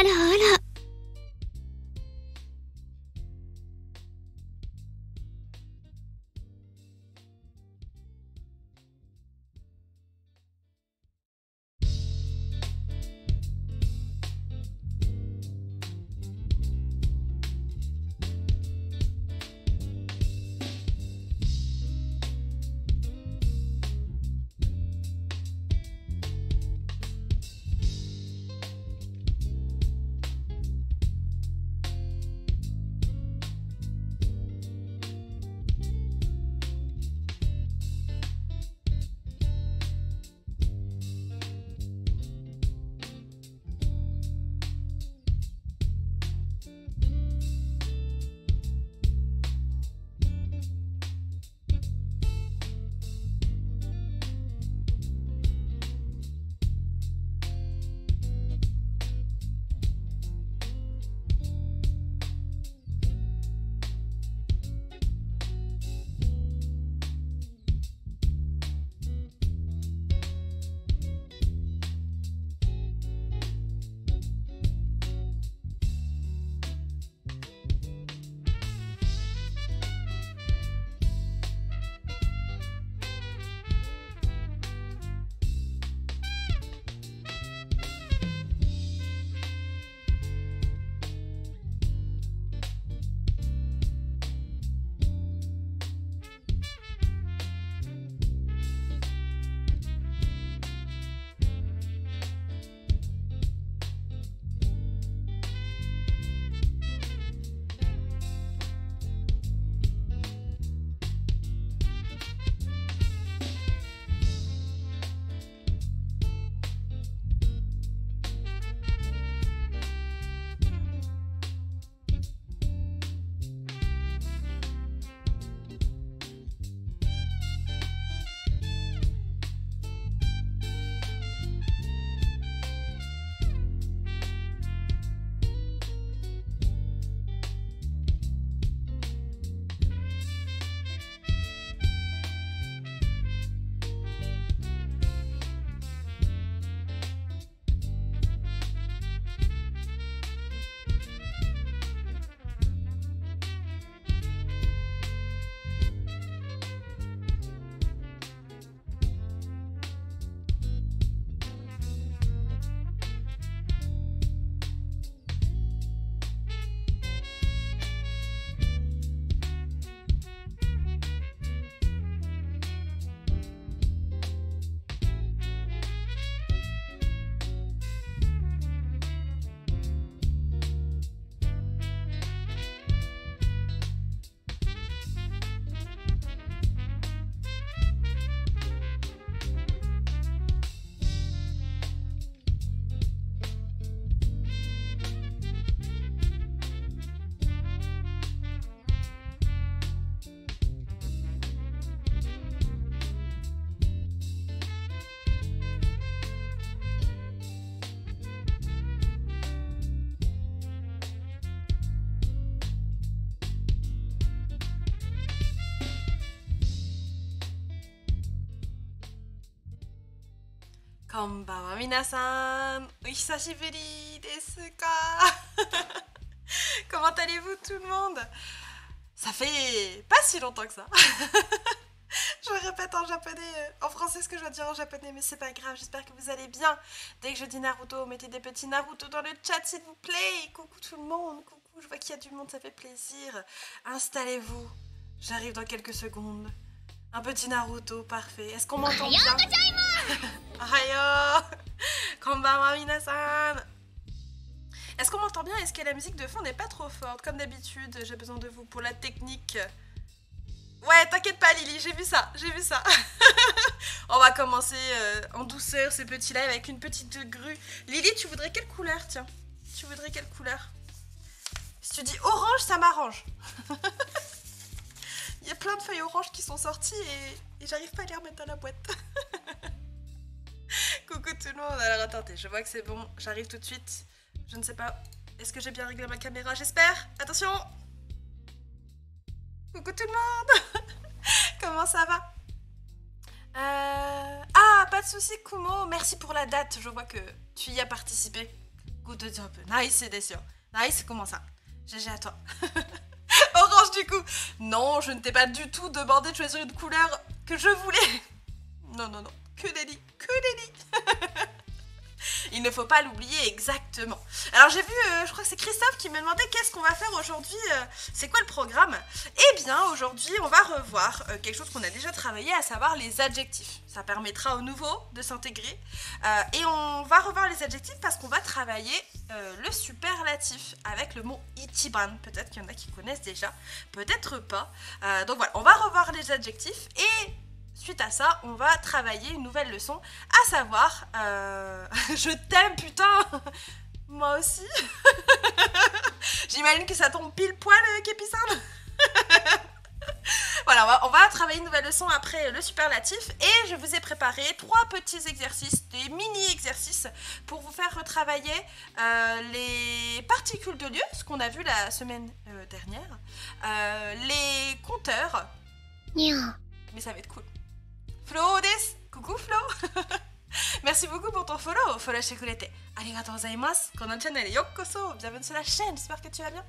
あらあら。こんばんは皆さん、お久しぶりですかComment allez-vous tout le monde? Ça fait pas si longtemps que ça. Je répète en japonais, en français ce que je dois dire en japonais, mais c'est pas grave, j'espère que vous allez bien. Dès que je dis Naruto, mettez des petits Naruto dans le chat s'il vous plaît. Coucou tout le monde, coucou, je vois qu'il y a du monde, ça fait plaisir. Installez-vous, j'arrive dans quelques secondes. Un petit Naruto, parfait. Est-ce qu'on m'entend bien? Ahayo Konbanwa minasan. Est-ce qu'on m'entend bien? Est-ce que la musique de fond n'est pas trop forte? Comme d'habitude, j'ai besoin de vous pour la technique. Ouais, t'inquiète pas Lily, j'ai vu ça, j'ai vu ça. On va commencer en douceur ce petit live avec une petite grue. Lily, tu voudrais quelle couleur, tiens? Tu voudrais quelle couleur? Si tu dis orange, ça m'arrange. Il y a plein de feuilles oranges qui sont sorties et j'arrive pas à les remettre dans la boîte. Coucou tout le monde. Alors attendez, je vois que c'est bon, j'arrive tout de suite. Je ne sais pas, est-ce que j'ai bien réglé ma caméra? J'espère. Attention. Coucou tout le monde. Comment ça va? Ah, pas de soucis Kumo, merci pour la date, je vois que tu y as participé. Good job. Nice desu yo. Nice, comment ça? GG à toi. Orange du coup. Non, je ne t'ai pas du tout demandé de choisir une couleur que je voulais. Non, non, non. Que nenni. Que nenni. Il ne faut pas l'oublier exactement. Alors j'ai vu, je crois que c'est Christophe qui me demandait qu'est-ce qu'on va faire aujourd'hui, c'est quoi le programme. Eh bien aujourd'hui on va revoir quelque chose qu'on a déjà travaillé, à savoir les adjectifs. Ça permettra aux nouveaux de s'intégrer. Et on va revoir les adjectifs parce qu'on va travailler le superlatif avec le mot ichiban. Peut-être qu'il y en a qui connaissent déjà, peut-être pas. Donc voilà, on va revoir les adjectifs et... suite à ça, on va travailler une nouvelle leçon, à savoir... je t'aime, putain. Moi aussi. J'imagine que ça tombe pile poil, Képissan. Voilà, on va travailler une nouvelle leçon après le superlatif. Et je vous ai préparé 3 petits exercices, des mini-exercices, pour vous faire retravailler les particules de lieu, ce qu'on a vu la semaine dernière, les compteurs. Mais ça va être cool. Flo des. Coucou Flo. Merci beaucoup pour ton follow. Follow chez Kurete. Arigatou gozaimasu. Kono channel yokoso. Bienvenue sur la chaîne. J'espère que tu vas bien.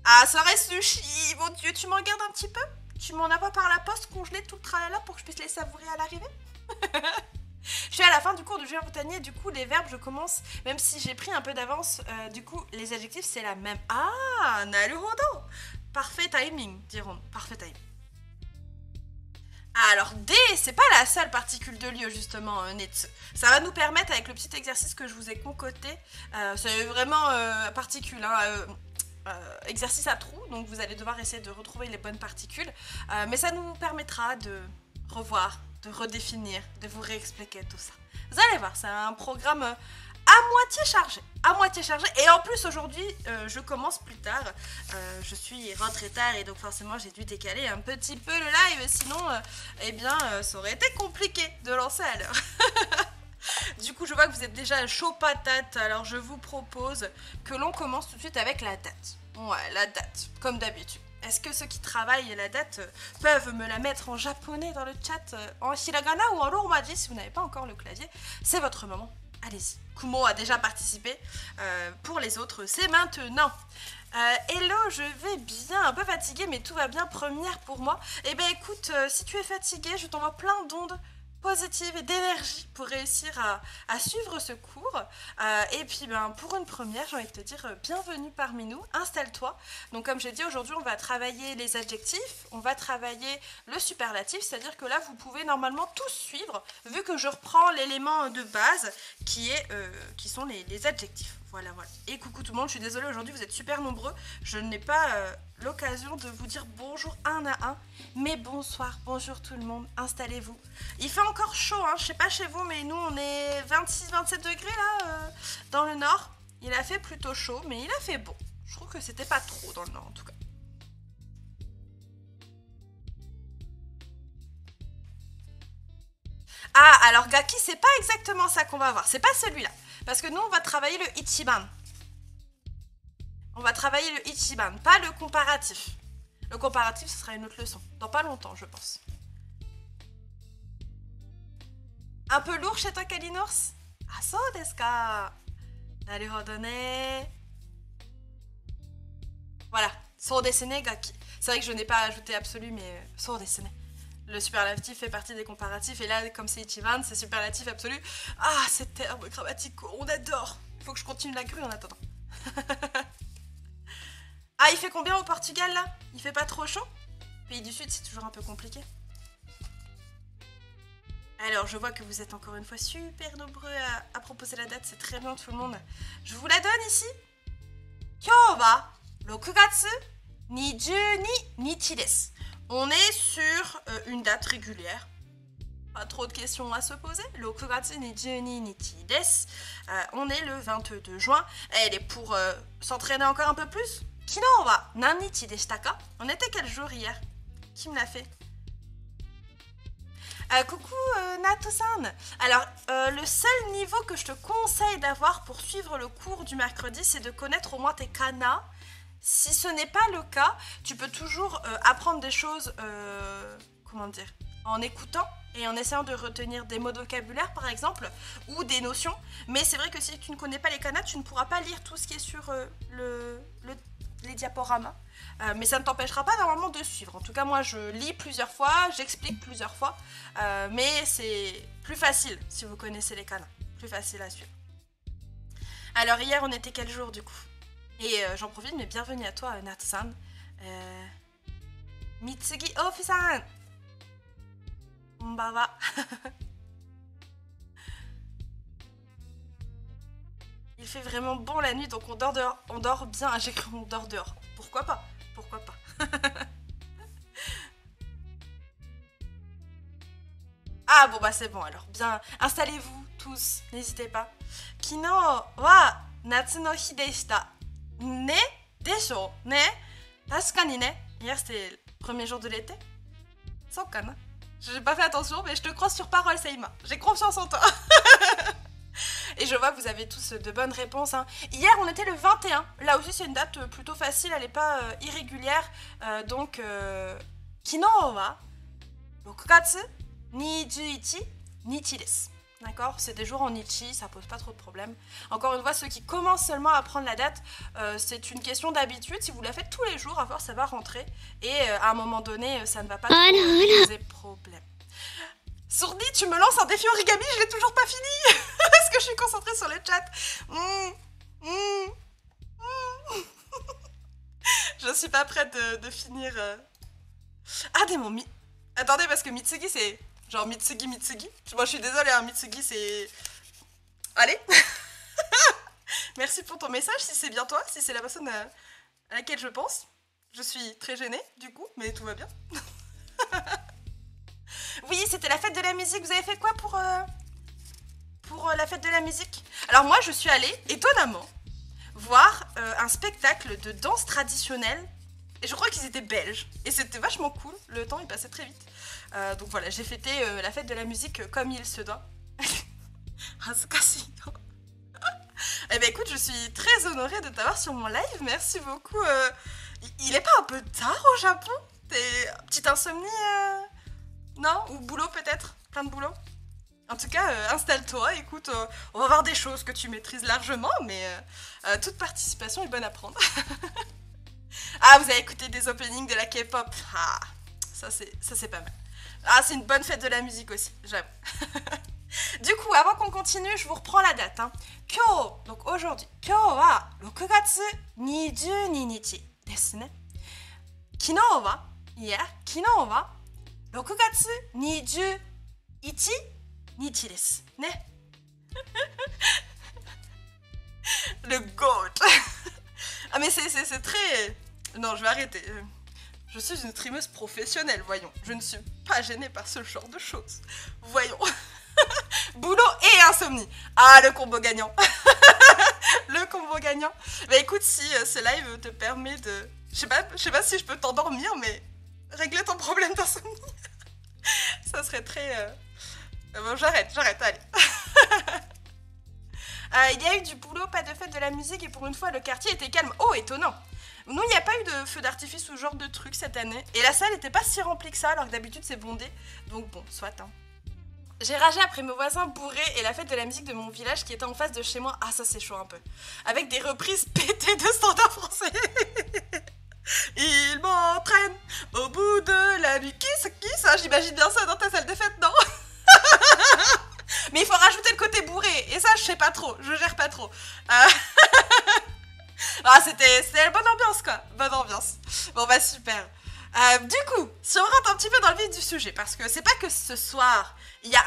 Ah, soirée sushi. Mon dieu, tu m'en gardes un petit peu? Tu m'en as pas par la poste congelé tout le tralala pour que je puisse les savourer à l'arrivée? Je suis à la fin du cours de Julien Montagnier. Du coup, les verbes, je commence. Même si j'ai pris un peu d'avance, du coup, les adjectifs, c'est la même. Ah, naruhodo. Parfait timing, diront. Parfait timing. Alors D, c'est pas la seule particule de lieu justement, Netsu. Ça va nous permettre avec le petit exercice que je vous ai concocté, c'est vraiment particule, hein, exercice à trous, donc vous allez devoir essayer de retrouver les bonnes particules, mais ça nous permettra de revoir, de redéfinir, de vous réexpliquer tout ça. Vous allez voir, c'est un programme... à moitié chargé, et en plus aujourd'hui je commence plus tard, je suis rentrée tard et donc forcément j'ai dû décaler un petit peu le live, sinon eh bien ça aurait été compliqué de lancer à l'heure. Du coup je vois que vous êtes déjà chaud patate, alors je vous propose que l'on commence tout de suite avec la date. Ouais, la date, comme d'habitude. Est-ce que ceux qui travaillent la date peuvent me la mettre en japonais dans le chat, en hiragana ou en romaji si vous n'avez pas encore le clavier? C'est votre moment. Allez-y. Kumo a déjà participé. Pour les autres, c'est maintenant. Hello, je vais bien. Un peu fatiguée, mais tout va bien. Première pour moi. Eh bien, écoute, si tu es fatiguée, je t'envoie plein d'ondes positives et d'énergie pour réussir à suivre ce cours. Et puis, ben, pour une première, j'ai envie de te dire bienvenue parmi nous. Installe-toi. Donc, comme j'ai dit, aujourd'hui, on va travailler les adjectifs. On va travailler le superlatif. C'est-à-dire que là, vous pouvez normalement tous suivre, vu que je reprends l'élément de base qui sont les adjectifs. Voilà, voilà. Et coucou tout le monde, je suis désolée, aujourd'hui vous êtes super nombreux. Je n'ai pas l'occasion de vous dire bonjour un à un. Mais bonsoir, bonjour tout le monde, installez-vous. Il fait encore chaud, hein, je sais pas chez vous, mais nous on est 26-27 degrés là, dans le nord. Il a fait plutôt chaud, mais il a fait beau. Je trouve que c'était pas trop dans le nord en tout cas. Ah, alors Gaki, c'est pas exactement ça qu'on va voir, c'est pas celui-là. Parce que nous, on va travailler le ichiban. On va travailler le ichiban, pas le comparatif. Le comparatif, ce sera une autre leçon. Dans pas longtemps, je pense. Un peu lourd chez toi, Kalinours? Ah, so desu ka. Naruhodo ne. Voilà, so desu ne, Gaki. C'est vrai que je n'ai pas ajouté absolu, mais so desu ne. Le superlatif fait partie des comparatifs, et là, comme c'est ichiban, c'est superlatif absolu. Ah, ces termes grammaticaux, on adore. Il faut que je continue la grue en attendant. Ah, il fait combien au Portugal, là? Il fait pas trop chaud? Pays du Sud, c'est toujours un peu compliqué. Alors, je vois que vous êtes encore une fois super nombreux à proposer la date, c'est très bien tout le monde. Je vous la donne ici. Kyou wa 6月22日です。On est sur une date régulière. Pas trop de questions à se poser. 6月22日です。On est le 22 juin. Elle est pour s'entraîner encore un peu plus. 昨日は何日でしたか? On était quel jour hier? Qui me l'a fait? Coucou Nato-san. Alors, le seul niveau que je te conseille d'avoir pour suivre le cours du mercredi, c'est de connaître au moins tes kanas. Si ce n'est pas le cas, tu peux toujours apprendre des choses, comment dire, en écoutant et en essayant de retenir des mots de vocabulaire par exemple, ou des notions. Mais c'est vrai que si tu ne connais pas les kanas, tu ne pourras pas lire tout ce qui est sur les diaporamas. Mais ça ne t'empêchera pas normalement de suivre. En tout cas, moi, je lis plusieurs fois, j'explique plusieurs fois. Mais c'est plus facile si vous connaissez les kanas. Plus facile à suivre. Alors, hier, on était quel jour, du coup? Et j'en profite, mais bienvenue à toi, Natsu-san. Mitsugi Ofi-san. Konbanwa. Il fait vraiment bon la nuit, donc on dort dehors. On dort bien. Ah, j'ai cru qu'on dort dehors. Pourquoi pas? Pourquoi pas? Ah bon bah c'est bon alors. Bien, installez-vous tous. N'hésitez pas. Kino wa natsu no hi deshita. Ne? Desho? Ne? Tasukani ne? Hier c'était le premier jour de l'été. Sokana. J'ai pas fait attention, mais je te crois sur parole, Seima. J'ai confiance en toi. Et je vois que vous avez tous de bonnes réponses. Hein. Hier, on était le 21. Là aussi, c'est une date plutôt facile. Elle n'est pas irrégulière. Donc, kino wa 6月21日です。D'accord? C'est des jours en Nichi, ça pose pas trop de problèmes. Encore une fois, ceux qui commencent seulement à prendre la date, c'est une question d'habitude. Si vous la faites tous les jours, à force, ça va rentrer. Et à un moment donné, ça ne va pas poser problème. Sourdi, tu me lances un défi origami, je l'ai toujours pas fini. Parce que je suis concentrée sur le chat. Je suis pas prête de finir. Ah, des mots. Attendez, parce que Mitsugi, c'est genre Mitsugi. Moi, je suis désolée, hein, Mitsugi, c'est... Allez. Merci pour ton message, si c'est bien toi, si c'est la personne à laquelle je pense. Je suis très gênée, du coup, mais tout va bien. Oui, c'était la fête de la musique. Vous avez fait quoi pour la fête de la musique? Alors moi, je suis allée, étonnamment, voir un spectacle de danse traditionnelle. Et je crois qu'ils étaient belges. Et c'était vachement cool. Le temps, il passait très vite. Donc voilà, j'ai fêté la fête de la musique comme il se doit. Eh ben écoute, je suis très honorée de t'avoir sur mon live. Merci beaucoup. Il est pas un peu tard au Japon? T'es petite insomnie Non? Ou boulot peut-être? Plein de boulot? En tout cas, installe-toi, écoute, on va voir des choses que tu maîtrises largement, mais toute participation est bonne à prendre. Ah, vous avez écouté des openings de la K-pop? Ah, ça c'est pas mal. Ah, c'est une bonne fête de la musique aussi, j'avoue. Du coup, avant qu'on continue, je vous reprends la date. Hein. Kyo, donc aujourd'hui, Kyo wa 6月22日ですね。昨日は、昨日は6月21日ですね。Le GOAT. Ah mais c'est très... Non, je vais arrêter. Je suis une trimeuse professionnelle, voyons. Je ne suis pas gênée par ce genre de choses. Voyons. Boulot et insomnie. Ah, le combo gagnant. Le combo gagnant. Bah écoute, si ce live te permet de... Je sais pas si je peux t'endormir, mais régler ton problème d'insomnie. Ça serait très... Bon, j'arrête, allez. Il y a eu du boulot, pas de fête de la musique, et pour une fois, le quartier était calme. Oh, étonnant. Nous, il n'y a pas eu de feu d'artifice ou ce genre de truc cette année. Et la salle n'était pas si remplie que ça, alors que d'habitude, c'est bondé. Donc bon, soit. Hein. J'ai ragé après mes voisins bourrés et la fête de la musique de mon village qui était en face de chez moi. Ah, ça, c'est chaud un peu. Avec des reprises pétées de standards français. Il m'entraîne au bout de la nuit. Qui ça? J'imagine bien ça dans ta salle de fête, non? Mais il faut rajouter le côté bourré. Et ça, je sais pas trop. Je gère pas trop. Ah, c'était la bonne ambiance, quoi. Bonne ambiance. Bon, bah, super. Du coup, si on rentre un petit peu dans le vif du sujet, parce que c'est pas que ce soir, il y a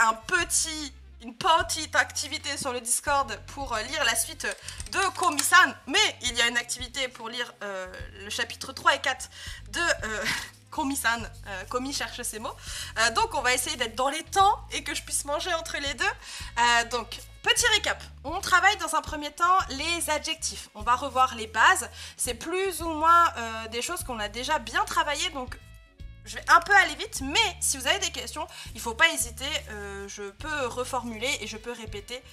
une petite activité sur le Discord pour lire la suite de Komi-san, mais il y a une activité pour lire le chapitre 3 et 4 de... Komi-san, Komi cherche ses mots. Donc on va essayer d'être dans les temps et que je puisse manger entre les deux. Donc, petit récap. On travaille dans un premier temps les adjectifs. On va revoir les bases. C'est plus ou moins des choses qu'on a déjà bien travaillées. Donc, je vais un peu aller vite. Mais si vous avez des questions, il ne faut pas hésiter. Je peux reformuler et je peux répéter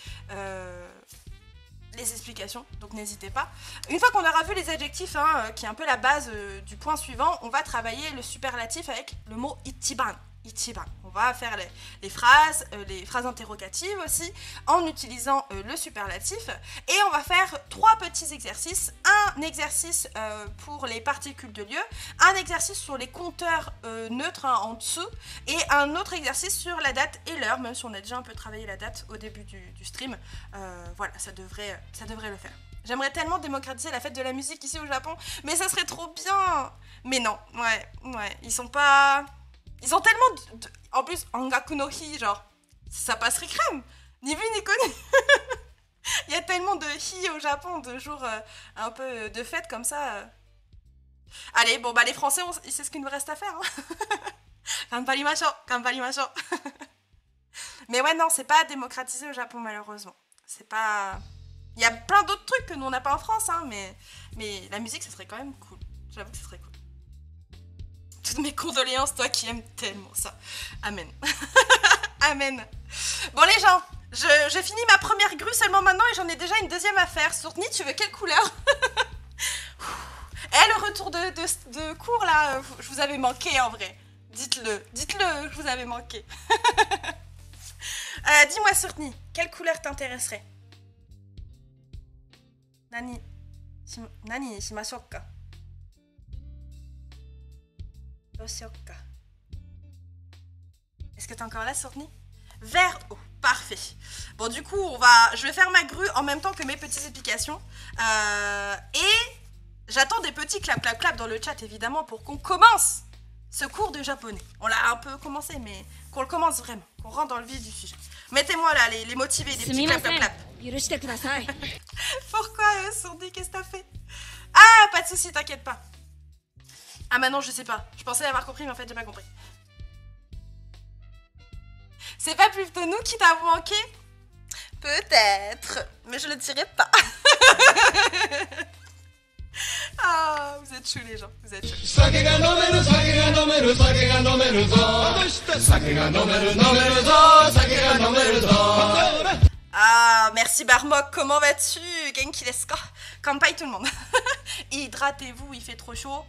les explications, donc n'hésitez pas. Une fois qu'on aura vu les adjectifs, hein, qui est un peu la base du point suivant, on va travailler le superlatif avec le mot ichiban. ichiban. On va faire les phrases interrogatives aussi, en utilisant le superlatif. Et on va faire 3 petits exercices. Un exercice pour les particules de lieu, un exercice sur les compteurs neutres en dessous, et un autre exercice sur la date et l'heure, même si on a déjà un peu travaillé la date au début du stream. Voilà, ça devrait le faire. J'aimerais tellement démocratiser la fête de la musique ici au Japon, mais ça serait trop bien. Mais non, ouais, ils sont pas... Ils ont tellement en plus, Angaku no Hi, genre, ça passerait crème. Ni vu ni connu. Il y a tellement de hi au Japon, de jours un peu de fête comme ça. Allez, bon, bah les Français, c'est ce qu'il nous reste à faire. Ganbarimashou, ganbarimashou. Mais ouais, non, c'est pas démocratisé au Japon, malheureusement. C'est pas... Il y a plein d'autres trucs que nous, on n'a pas en France, hein, mais la musique, ça serait quand même cool. J'avoue que ça serait cool. Toutes mes condoléances, toi qui aimes tellement ça. Amen. Amen. Bon, les gens, j'ai fini ma première grue seulement maintenant et j'en ai déjà une deuxième à faire. Sourtni, tu veux quelle couleur? Le retour de cours, là, je vous avais manqué, en vrai. Dites-le, je vous avais manqué. Dis-moi, Sourtni, quelle couleur t'intéresserait? Nani shimashou ka? Doshiyouka. Est-ce que t'es encore là, Sourtni? Vert haut, parfait. Bon, du coup, je vais faire ma grue en même temps que mes petites explications. Et j'attends des petits clap dans le chat, évidemment, pour qu'on commence ce cours de japonais. On l'a un peu commencé, mais qu'on le commence vraiment, qu'on rentre dans le vif du sujet. Mettez-moi là, les motivés, les petits clap. Pourquoi, Sourtni, qu'est-ce que t'as fait? Ah, pas de soucis, t'inquiète pas. Ah, maintenant, je sais pas. Je pensais l'avoir compris, mais en fait, j'ai pas compris. C'est pas plutôt nous qui t'avons manqué? Peut-être, mais je le dirai pas. Ah, vous êtes chou les gens, vous êtes chou. Ah, merci Barmok, comment vas-tu? Genki desu ka? Kampai tout le monde. Hydratez-vous, il fait trop chaud.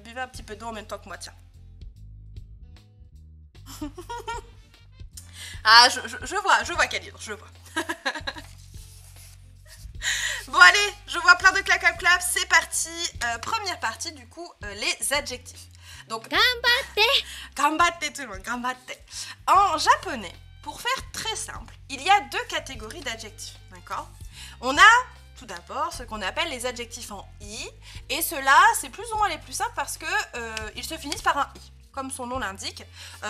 Buvez un petit peu d'eau en même temps que moi, tiens. Ah, je vois Khalid, je vois. Bon allez, je vois plein de clap, c'est parti. Première partie du coup, les adjectifs. Donc, gambatte tout le monde, gambatte. En japonais, pour faire très simple, il y a 2 catégories d'adjectifs, d'accord? On a tout d'abord ce qu'on appelle les adjectifs en i, et ceux-là, c'est plus ou moins les plus simples parce que ils se finissent par un i, comme son nom l'indique.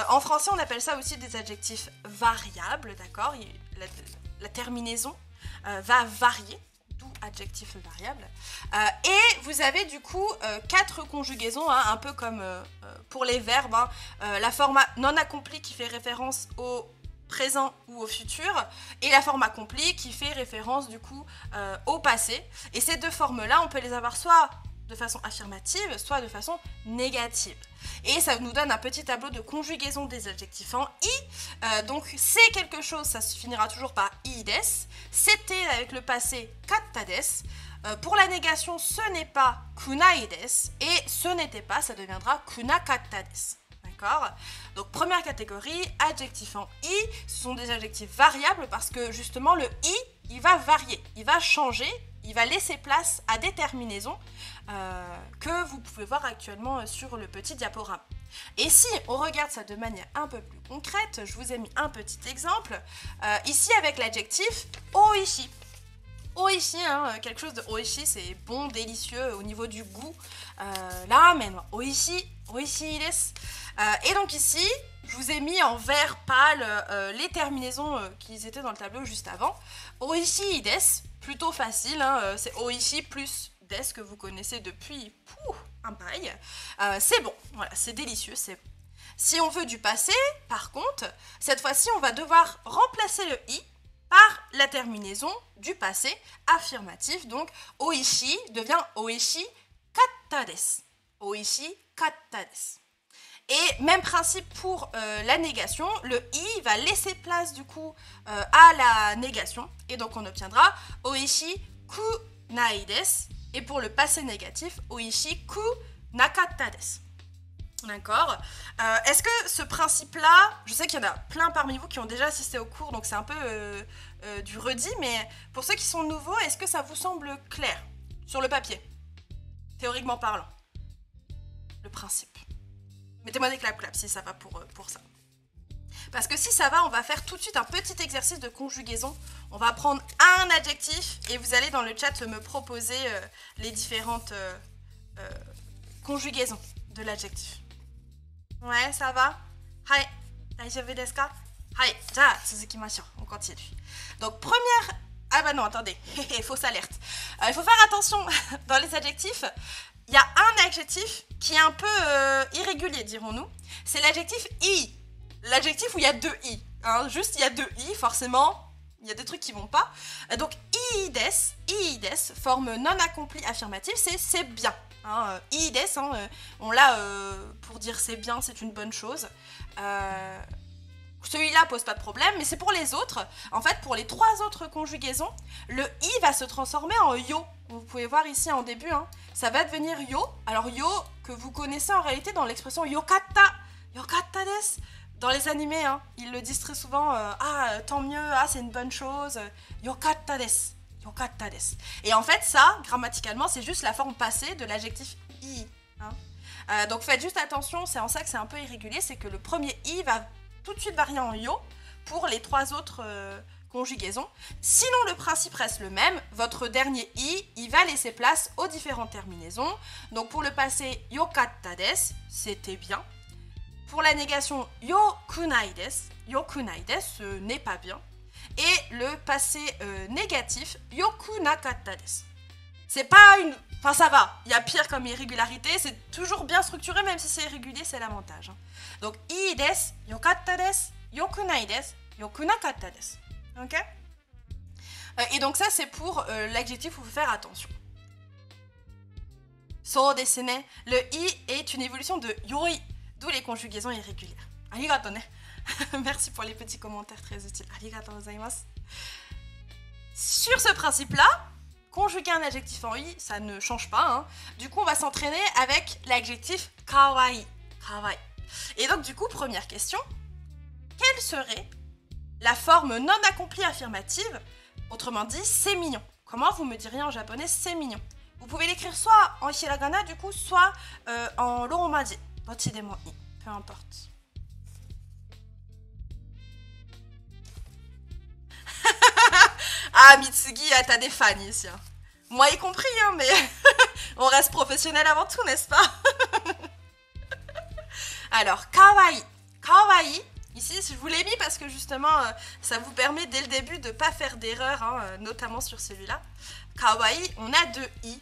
En français, on appelle ça aussi des adjectifs variables, d'accord? La terminaison va varier, d'où adjectif variable. Et vous avez du coup 4 conjugaisons, hein, un peu comme pour les verbes, hein, la forme non accomplie qui fait référence au présent ou au futur, et la forme accomplie qui fait référence du coup au passé. Et ces 2 formes-là, on peut les avoir soit de façon affirmative, soit de façon négative. Et ça nous donne un petit tableau de conjugaison des adjectifs en i. Donc c'est quelque chose, ça se finira toujours par i des. C'était avec le passé katta des. Pour la négation, ce n'est pas kunai des. Et ce n'était pas, ça deviendra kunakatta des. D'accord? Donc première catégorie, adjectifs en i. Ce sont des adjectifs variables parce que justement le i, il va varier, il va changer, il va laisser place à des terminaisons que vous pouvez voir actuellement sur le petit diaporama. Et si on regarde ça de manière un peu plus concrète, je vous ai mis un petit exemple, ici avec l'adjectif oishi. Oishi, hein, quelque chose de oishi, c'est bon, délicieux au niveau du goût. Ramen, oishi, oishi desu. Et donc ici, je vous ai mis en vert pâle les terminaisons qui étaient dans le tableau juste avant. Oishi desu, plutôt facile, hein, c'est oishi plus des que vous connaissez depuis un bail. C'est bon, voilà, c'est délicieux, c'est bon. Si on veut du passé, par contre, cette fois-ci, on va devoir remplacer le i par la terminaison du passé affirmatif. Donc, oishi devient oishi katta desu. Oishi katta desu. Et même principe pour la négation, le i va laisser place du coup à la négation. Et donc, on obtiendra oishi kunai desu. Et pour le passé négatif, oishi ku nakatta desu. D'accord. Est-ce que ce principe-là, je sais qu'il y en a plein parmi vous qui ont déjà assisté au cours, donc c'est un peu du redit, mais pour ceux qui sont nouveaux, est-ce que ça vous semble clair sur le papier, théoriquement parlant, le principe? Mettez-moi des clap si ça va pour ça. Parce que si ça va, on va faire tout de suite un petit exercice de conjugaison. On va prendre un adjectif et vous allez dans le chat me proposer les différentes conjugaisons de l'adjectif. Ouais, ça va? Hai, daijoubu desu ka? Hai, ja, tsuzukimashou. On continue. Donc, première... Ah bah non, attendez, fausse alerte. Il faut faire attention dans les adjectifs. Il y a un adjectif qui est un peu irrégulier, dirons-nous. C'est l'adjectif i. L'adjectif où il y a deux i. Hein, juste, il y a deux i, forcément. Il y a des trucs qui vont pas. Donc, iides, forme non accomplie affirmative, c'est bien. Hein, iides, on l'a pour dire c'est bien, c'est une bonne chose. Celui-là pose pas de problème, mais c'est pour les autres. En fait, pour les trois autres conjugaisons, le i va se transformer en yo. Vous pouvez voir ici en début, hein, ça va devenir yo. Alors yo, que vous connaissez en réalité dans l'expression yokatta, yokatta desu. Dans les animés, hein, ils le disent très souvent, tant mieux, c'est une bonne chose, yokatta desu, yokatta desu. Et en fait, ça, grammaticalement, c'est juste la forme passée de l'adjectif i. Hein. Donc faites juste attention, c'est en ça que c'est un peu irrégulier, c'est que le premier i va tout de suite varier en yo pour les trois autres conjugaisons. Sinon, le principe reste le même, votre dernier i, il va laisser place aux différentes terminaisons. Donc pour le passé, yokatta desu, c'était bien. Pour la négation, yokunai desu, ce n'est pas bien. Et le passé négatif, yokunakatta desu. C'est pas une... Enfin, ça va, il y a pire comme irrégularité, c'est toujours bien structuré, même si c'est irrégulier, c'est l'avantage. Hein. Donc, ii desu, yokatta desu, yokunai desu, yokunakatta desu. Ok? Et donc ça, c'est pour l'adjectif où il faut faire attention. So desu ne. Le i est une évolution de yoi. D'où les conjugaisons irrégulières. Arigato ne. Merci pour les petits commentaires très utiles. Arigato gozaimasu. Sur ce principe-là, conjuguer un adjectif en i, ça ne change pas. Hein. Du coup, on va s'entraîner avec l'adjectif kawaii. Kawaii. Et donc, du coup, première question. Quelle serait la forme non accomplie affirmative? Autrement dit, c'est mignon. Comment vous me diriez en japonais c'est mignon? Vous pouvez l'écrire soit en hiragana, du coup, soit en romaji. Peu importe. Ah, Mitsugi, t'as des fans ici. Hein. Moi y compris, hein, mais on reste professionnel avant tout, n'est-ce pas? Alors, kawaii. Kawaii, ici, je vous l'ai mis parce que justement, ça vous permet dès le début de ne pas faire d'erreur, hein, notamment sur celui-là. Kawaii, on a deux i.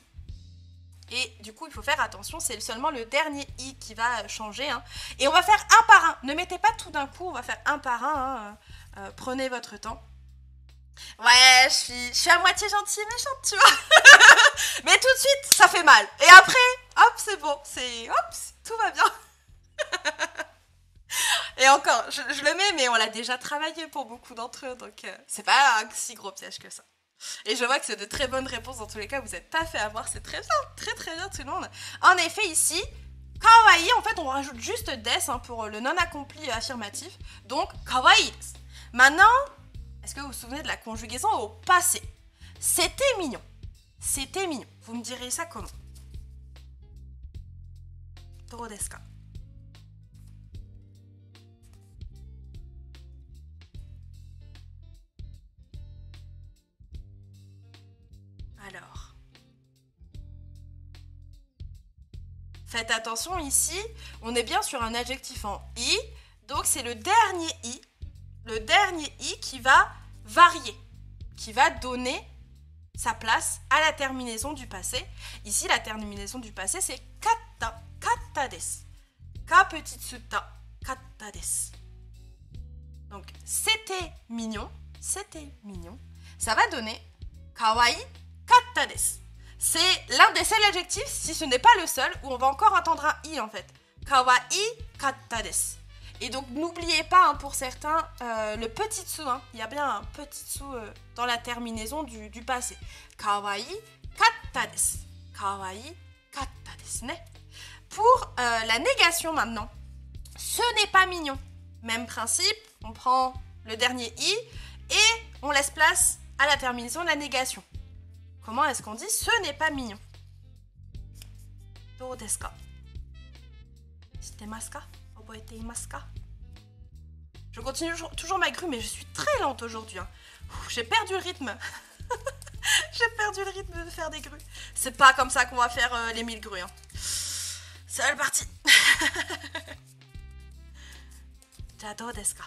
Et du coup, il faut faire attention, c'est seulement le dernier i qui va changer. Hein. Et on va faire un par un. Ne mettez pas tout d'un coup, on va faire un par un. Hein. Prenez votre temps. Ouais, je suis à moitié gentille et méchante, tu vois. Mais tout de suite, ça fait mal. Et après, hop, c'est bon. Hop, tout va bien. Et encore, je le mets, mais on l'a déjà travaillé pour beaucoup d'entre eux. Donc, c'est pas un si gros piège que ça. Et je vois que c'est de très bonnes réponses dans tous les cas, vous n'êtes pas fait avoir, c'est très bien, très bien tout le monde. En effet ici, kawaii, en fait on rajoute juste des hein, pour le non accompli affirmatif, donc kawaii desu. Maintenant, est-ce que vous vous souvenez de la conjugaison au passé? C'était mignon, vous me direz ça comment? Dou desu ka? Alors, faites attention ici, on est bien sur un adjectif en i, donc c'est le dernier i qui va varier, qui va donner sa place à la terminaison du passé. Ici, la terminaison du passé, c'est katta, katta desu. Ka petite suta, katta desu. Donc, c'était mignon, ça va donner kawaii katta desu. C'est l'un des seuls adjectifs, si ce n'est pas le seul, où on va encore entendre un i en fait. Kawaii katta desu. Et donc n'oubliez pas hein, pour certains le petit tsu. Hein. Il y a bien un petit tsu dans la terminaison du passé. Kawaii katta desu. Kawaii katta desu ne. Pour la négation maintenant, ce n'est pas mignon. Même principe, on prend le dernier i et on laisse place à la terminaison de la négation. Comment est-ce qu'on dit ce n'est pas mignon? Do desu ka? Shitemasu ka? Oboete imasu ka? Je continue toujours ma grue, mais je suis très lente aujourd'hui. Hein. J'ai perdu le rythme. J'ai perdu le rythme de faire des grues. C'est pas comme ça qu'on va faire les 1000 grues. Hein. C'est mal parti. Ja, do desu ka?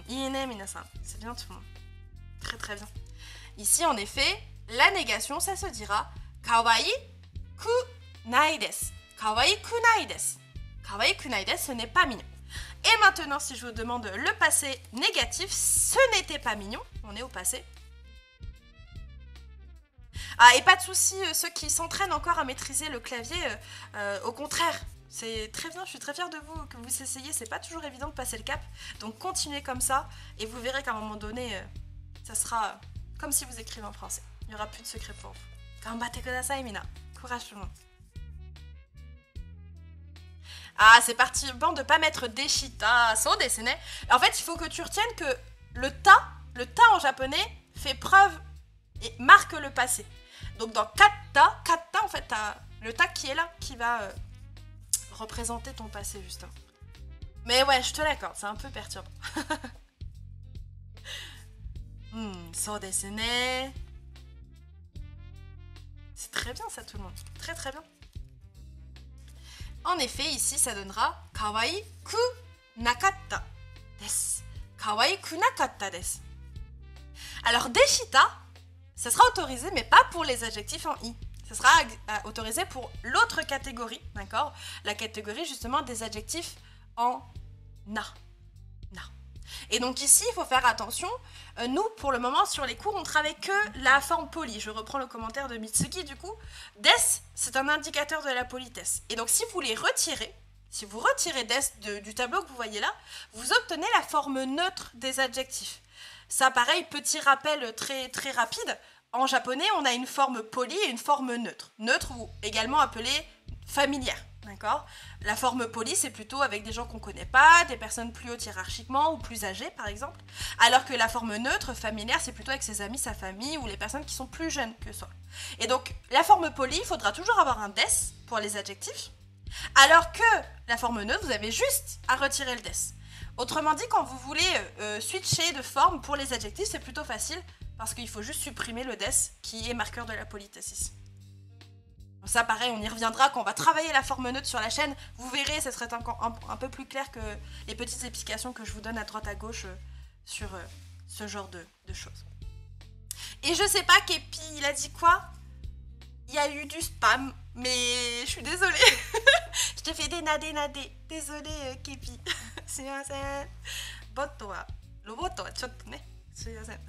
Iine minasan. C'est bien tout le monde. Très très bien. Ici, en effet, la négation, ça se dira kawaii kunai desu. Kawaii kunai desu. Kawaii kunai desu, ce n'est pas mignon. Et maintenant, si je vous demande le passé négatif, ce n'était pas mignon. On est au passé. Ah, et pas de souci, ceux qui s'entraînent encore à maîtriser le clavier, au contraire, c'est très bien, je suis très fière de vous, que vous essayez, c'est pas toujours évident de passer le cap, donc continuez comme ça, et vous verrez qu'à un moment donné, ça sera comme si vous écrivez en français, il n'y aura plus de secret pour vous. Ganbatte kudasai, mina. Courage tout le monde. Ah, c'est parti, bon de pas mettre deshita, so desu ne. En fait, il faut que tu retiennes que le ta en japonais fait preuve et marque le passé. Donc dans katta en fait, t'as le ta qui est là, qui va représenter ton passé justement. Mais ouais, je te l'accorde, c'est un peu perturbant. So desu ne. C'est très bien ça tout le monde, très très bien. En effet, ici, ça donnera kawaii ku nakatta desu. Kawaii ku nakatta desu. Alors, deshita, ça sera autorisé, mais pas pour les adjectifs en i. Ça sera autorisé pour l'autre catégorie, d'accord? La catégorie, justement, des adjectifs en na. Na. Et donc ici, il faut faire attention. Nous, pour le moment, sur les cours, on travaille que la forme polie. Je reprends le commentaire de Mitsuki, du coup. Des, c'est un indicateur de la politesse. Et donc, si vous les retirez, si vous retirez des du tableau que vous voyez là, vous obtenez la forme neutre des adjectifs. Ça, pareil, petit rappel très, très rapide. En japonais, on a une forme polie et une forme neutre. Neutre, ou également appelée familière. D'accord? La forme polie, c'est plutôt avec des gens qu'on ne connaît pas, des personnes plus hautes hiérarchiquement ou plus âgées, par exemple. Alors que la forme neutre, familière, c'est plutôt avec ses amis, sa famille ou les personnes qui sont plus jeunes que soi. Et donc, la forme polie, il faudra toujours avoir un des pour les adjectifs. Alors que la forme neutre, vous avez juste à retirer le des. Autrement dit, quand vous voulez switcher de forme pour les adjectifs, c'est plutôt facile parce qu'il faut juste supprimer le des qui est marqueur de la politesse ici. Ça, pareil, on y reviendra quand on va travailler la forme neutre sur la chaîne. Vous verrez, ça serait encore un peu plus clair que les petites explications que je vous donne à droite à gauche sur ce genre de choses. Et je sais pas, Kepi, il a dit quoi? Il y a eu du spam, mais je suis désolée. Je te fais des nadés. Désolée, Kepi. Sumimasen. Botto wa, roboto wa chotto ne. Sumimasen.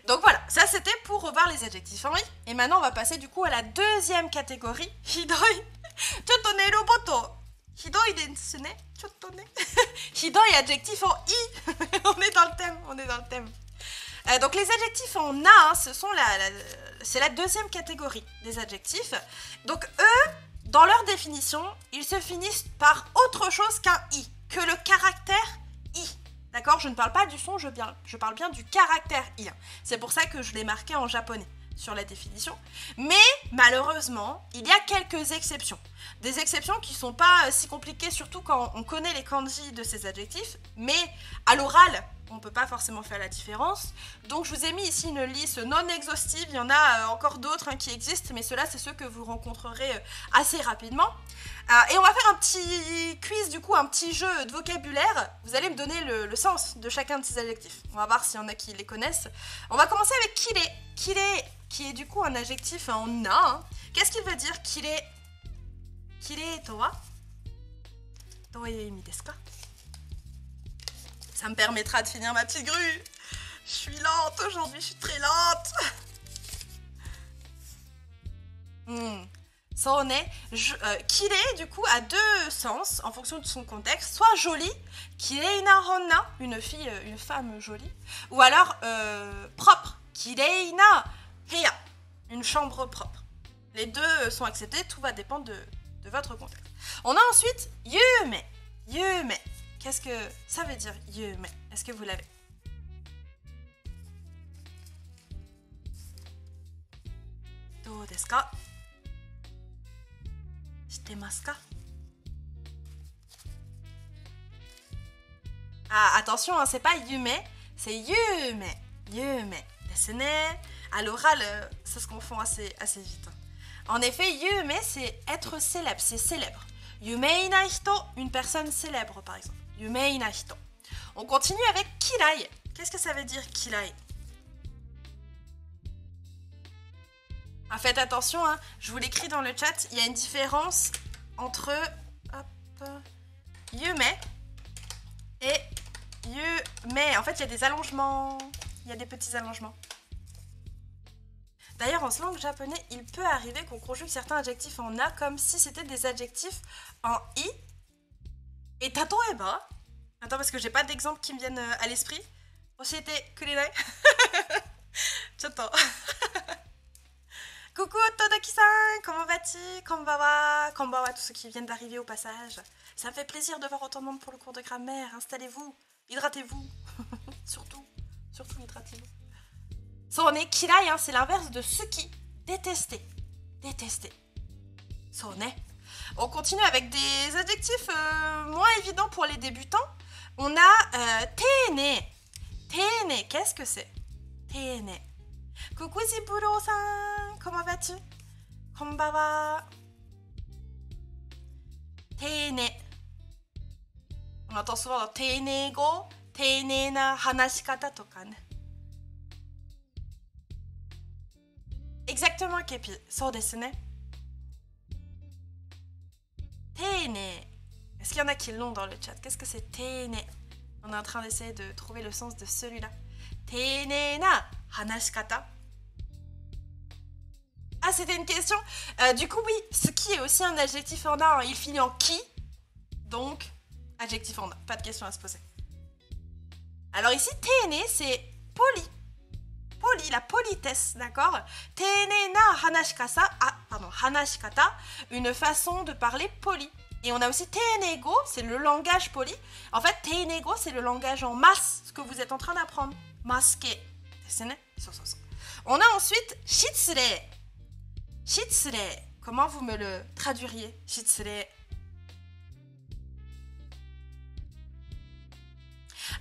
Donc voilà, ça c'était pour revoir les adjectifs en i. Et maintenant on va passer du coup à la deuxième catégorie. Hidoi. Chotto ne roboto. Hidoi desu ne. Chotto ne. Hidoi, adjectif en i. On est dans le thème. Donc les adjectifs en na, hein, c'est la deuxième catégorie des adjectifs. Donc eux, dans leur définition, ils se finissent par autre chose qu'un i, que le caractère i. D'accord? Je ne parle pas du son, je parle bien du caractère i. C'est pour ça que je l'ai marqué en japonais sur la définition. Mais malheureusement, il y a quelques exceptions. Des exceptions qui ne sont pas si compliquées, surtout quand on connaît les kanji de ces adjectifs. Mais à l'oral, on ne peut pas forcément faire la différence. Donc je vous ai mis ici une liste non exhaustive. Il y en a encore d'autres qui existent, mais ceux-là, c'est ceux que vous rencontrerez assez rapidement. Et on va faire un petit quiz, du coup, un petit jeu de vocabulaire. Vous allez me donner le sens de chacun de ces adjectifs. On va voir s'il y en a qui les connaissent. On va commencer avec kire. Kire, qui est du coup un adjectif en na. Hein. Qu'est-ce qu'il veut dire, kire? Kire to wa douyou imi desu ka? Ça me permettra de finir ma petite grue. Je suis lente aujourd'hui, je suis très lente. So ne, kire du coup a deux sens en fonction de son contexte. Soit jolie, kirei na honna, une femme jolie, ou alors propre, kireina heya, une chambre propre. Les deux sont acceptés, tout va dépendre de votre contexte. On a ensuite yume. Yume. Qu'est-ce que ça veut dire yume? Est-ce que vous l'avez? Do desu ka? Shitemasu ka? Ah, attention, hein, c'est pas yume, c'est yume. Yume. Desu ne. À l'oral, ça se confond assez vite. En effet, yume, c'est être célèbre, c'est célèbre. Yumei na hito, une personne célèbre, par exemple. Yumei na hito. On continue avec kirai. Qu'est-ce que ça veut dire kirai? Ah, faites attention, hein, je vous l'écris dans le chat, il y a une différence entre yume et yume. En fait, il y a des allongements. Il y a des petits allongements. D'ailleurs, en langue japonais, il peut arriver qu'on conjugue certains adjectifs en a comme si c'était des adjectifs en i. Et tatoeba. Attends, parce que j'ai pas d'exemple qui me viennent à l'esprit. Oshiete kurenai? J'attends. Coucou Todaki-san, comment vas-tu? Konbawa, konbawa, tous ceux qui viennent d'arriver au passage. Ça me fait plaisir de voir autant de monde pour le cours de grammaire. Installez-vous, hydratez-vous. surtout hydratez-vous. So, on est kirai, hein, c'est l'inverse de suki, détester. Détester. So, on continue avec des adjectifs moins évidents pour les débutants. On a teine. Teine, qu'est-ce que c'est? Teine. Coucou Ziburo-san, comment vas-tu? Konbawa. Teine. On entend souvent dans teine go, teine na hanashikata toka ne. Exactement, Kepi. So desu ne. Teine. Est-ce qu'il y en a qui l'ont dans le chat? Qu'est-ce que c'est teine? On est en train d'essayer de trouver le sens de celui-là. Teine na hanashikata. Ah, c'était une question. Du coup, oui, ce qui est aussi un adjectif en a, hein, il finit en qui. Donc, adjectif en a. Pas de question à se poser. Alors ici, teine, c'est poli. Poli, la politesse, d'accord? Teine na hanashikata, une façon de parler poli. Et on a aussi teinego, c'est le langage poli. En fait, teinego, c'est le langage en masse, ce que vous êtes en train d'apprendre. Maske. On a ensuite shitsure. Shitsure. Comment vous me le traduiriez? Shitsure.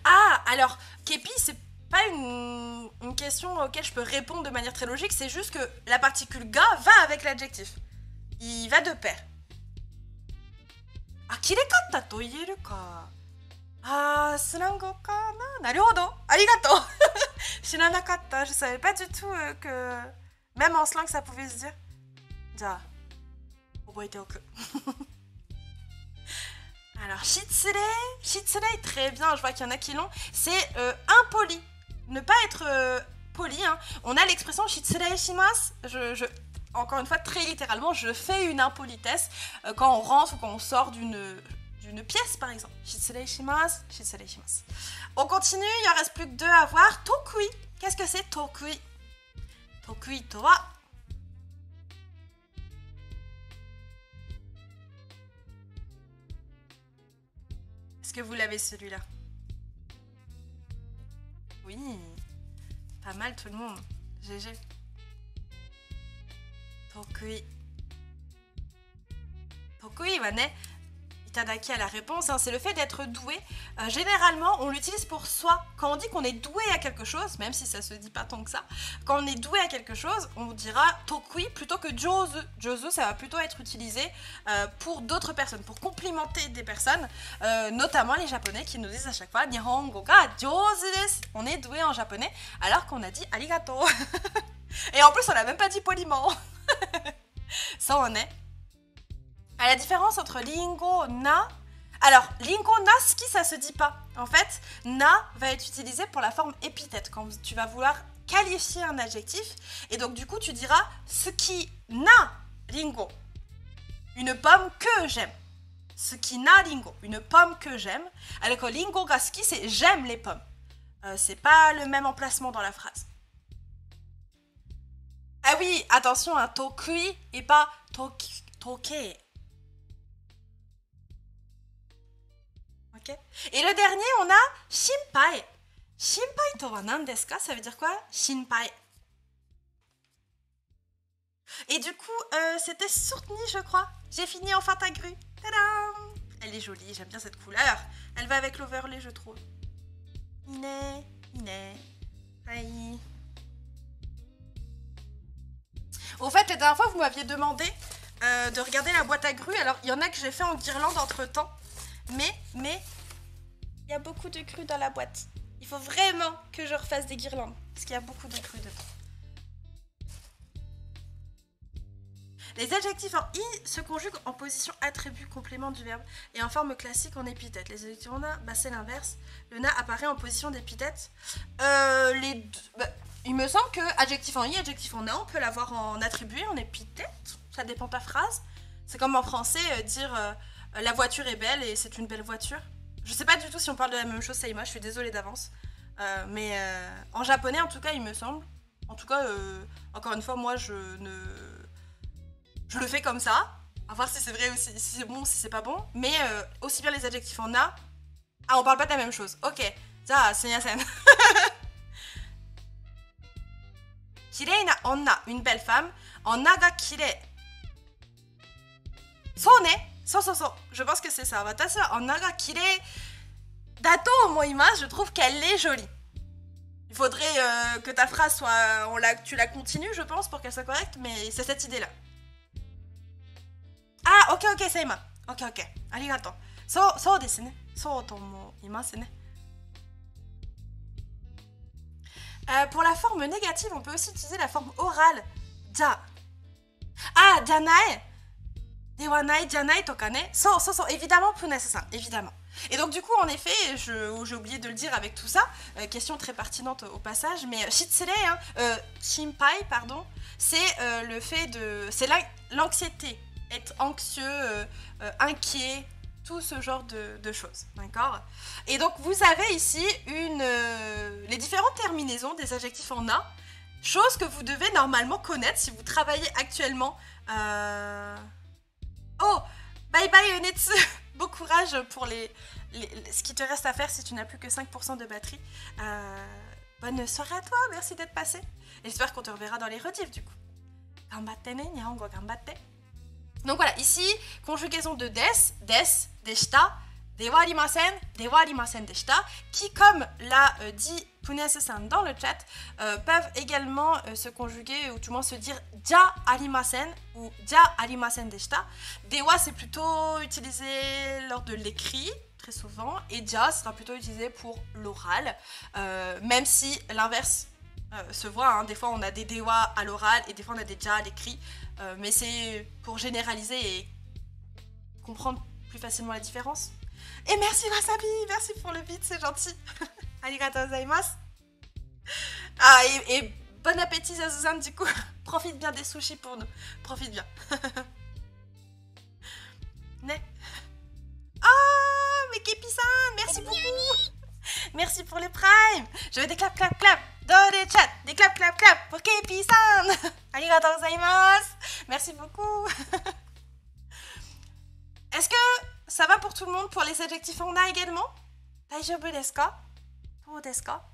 Ah, alors, Kepi, c'est pas une question auquel je peux répondre de manière très logique, c'est juste que la particule ga va avec l'adjectif. Il va de pair. Ah, kirekatta to ieru ka. Ah, slango ka na. Naruhodo. Arigato. Shiranakatta. Je savais pas du tout que même en slang ça pouvait se dire. Ja, oboete oku. Alors, shitsure est très bien, je vois qu'il y en a qui l'ont. C'est impoli. Ne pas être poli. Hein. On a l'expression shitsure shimasu. Encore une fois, très littéralement, je fais une impolitesse quand on rentre ou quand on sort d'une pièce, par exemple. Shitsure shimasu. On continue, il en reste plus que 2 à voir. Tokui. Qu'est-ce que c'est tokui? Tokui to wa. Est-ce que vous l'avez celui-là? Oui, pas mal tout le monde. GG. Tokui. Tokui wa ne. Itadaki a la réponse, hein, c'est le fait d'être doué. Généralement, on l'utilise pour soi. Quand on dit qu'on est doué à quelque chose, même si ça se dit pas tant que ça, quand on est doué à quelque chose, on dira tokui plutôt que jozu. Jozu, ça va plutôt être utilisé pour d'autres personnes, pour complimenter des personnes, notamment les japonais qui nous disent à chaque fois Nihongo ga jozu desu. On est doué en japonais, alors qu'on a dit arigato. Et en plus, on n'a même pas dit poliment. Ça, on est. À la différence entre lingo na. Alors, lingo na ski, ça se dit pas. En fait, na va être utilisé pour la forme épithète, quand tu vas vouloir qualifier un adjectif. Et donc, du coup, tu diras suki na lingo. Une pomme que j'aime. Suki na lingo. Une pomme que j'aime. Alors que lingo ga ski, c'est j'aime les pommes. C'est pas le même emplacement dans la phrase. Ah oui, attention, hein, tokui et pas toke. Ok. Et le dernier, on a shinpai. Shinpai to wa nan desu ka? Ça veut dire quoi? Shinpai. Et du coup, c'était Sourtni, je crois. J'ai fini enfin ta grue. Tadam! Elle est jolie, j'aime bien cette couleur. Elle va avec l'overlay, je trouve. Ine, ine. Aïe. Au fait, la dernière fois, vous m'aviez demandé de regarder la boîte à grues. Alors, il y en a que j'ai fait en guirlande entre-temps. Mais, il y a beaucoup de grues dans la boîte. Il faut vraiment que je refasse des guirlandes. Parce qu'il y a beaucoup de grues dedans. Les adjectifs en i se conjuguent en position attribut complément du verbe et en forme classique en épithète. Les adjectifs en a, bah c'est l'inverse. Le na apparaît en position d'épithète. Il me semble que adjectif en i, adjectif en na, on peut l'avoir en attribué, en épithète. Ça dépend de ta phrase. C'est comme en français dire la voiture est belle et c'est une belle voiture. Je sais pas du tout si on parle de la même chose, Saïma, je suis désolée d'avance. Mais en japonais, en tout cas, il me semble. En tout cas, encore une fois, moi, je le fais comme ça. À voir si c'est vrai ou si c'est bon, si c'est pas bon. Mais aussi bien les adjectifs en a. Ah, on parle pas de la même chose. Ok. Ça, c'est Yasen. Kirei na onna, une belle femme. Onna ga kirei. So ne. So. Je pense que c'est ça. Watashi wa onna ga kirei dato omoimasu. Je trouve qu'elle est jolie. Il faudrait que ta phrase soit. Tu la continues, je pense, pour qu'elle soit correcte. Mais c'est cette idée-là. Ah, ok, Seima. Ok. Arigato. So desu ne. So to omoimasu ne. Pour la forme négative, on peut aussi utiliser la forme orale. Ja. Ah, janai. Dewanai, janai toka ne. So. Évidemment, Punesa-san. Évidemment. Et donc, du coup, en effet, j'ai oublié de le dire avec tout ça. Question très pertinente au passage. Mais shitsure, shinpai, pardon, c'est le fait de. C'est l'anxiété. Être anxieux, inquiet, tout ce genre de choses, d'accord? Et donc vous avez ici les différentes terminaisons des adjectifs en a, chose que vous devez normalement connaître si vous travaillez actuellement. Oh, bye Netsu. Bon courage pour ce qui te reste à faire si tu n'as plus que 5% de batterie. Bonne soirée à toi, merci d'être passé. Et j'espère qu'on te reverra dans les rediffs du coup. Gambatte ne, nihongo gambatte. Donc voilà, ici, conjugaison de des, deshita, dewa arimasen deshita, qui, comme l'a dit Punese-san dans le chat, peuvent également se conjuguer, ou tout le moins se dire ja arimasen ou ja arimasen deshita. Dewa, c'est plutôt utilisé lors de l'écrit, très souvent, et ja sera plutôt utilisé pour l'oral, même si l'inverse se voit, hein. Des fois on a des dewa à l'oral et des fois on a des ja à l'écrit, mais c'est pour généraliser et comprendre plus facilement la différence. Et merci Wasabi, merci pour le beat, c'est gentil. Arigatou gozaimasu. Ah, et bon appétit Zazuzan du coup. Profite bien des sushis pour nous, profite bien. Ne. Oh, mais Kepi-san, merci beaucoup. Merci pour les primes. Je veux des clap dans les chats. Des clap pour Kepi-san. Arigatou gozaimasu. Merci beaucoup. Est-ce que ça va pour tout le monde pour les adjectifs en a également? Daijoubu desu ka? Tou desu ka?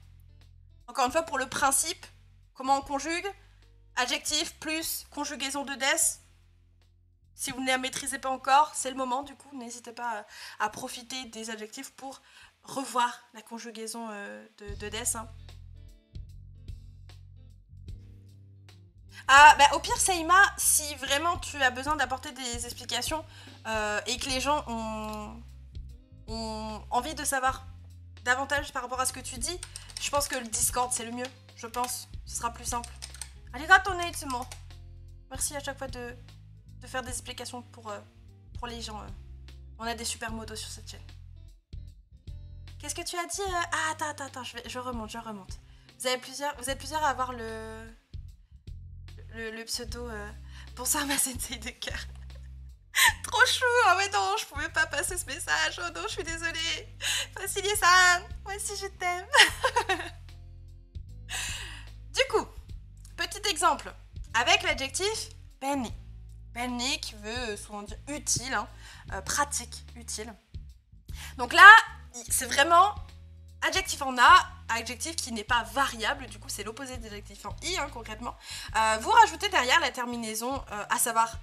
Encore une fois, pour le principe, comment on conjugue? Adjectif plus conjugaison de des. Si vous ne la maîtrisez pas encore, c'est le moment du coup. N'hésitez pas à profiter des adjectifs pour revoir la conjugaison de des. Hein. Ah, bah, au pire, Saïma, si vraiment tu as besoin d'apporter des explications et que les gens ont envie de savoir davantage par rapport à ce que tu dis, je pense que le Discord, c'est le mieux. Je pense. Ce sera plus simple. Arigatou ne itsumo. Merci à chaque fois de faire des explications pour les gens. On a des super modos sur cette chaîne. Qu'est-ce que tu as dit? Ah, attends, je remonte. Vous êtes plusieurs à avoir le pseudo bonsoir ma sensei de cœur. Trop chou. Oh mais non, je pouvais pas passer ce message. Oh non, je suis désolée. Facilie-san, moi aussi je t'aime. Du coup, petit exemple avec l'adjectif benni. Benni qui veut souvent dire utile, hein, pratique, utile. Donc là, c'est vraiment adjectif en A, adjectif qui n'est pas variable, du coup c'est l'opposé de l'adjectif en I, hein, concrètement. Vous rajoutez derrière la terminaison, à savoir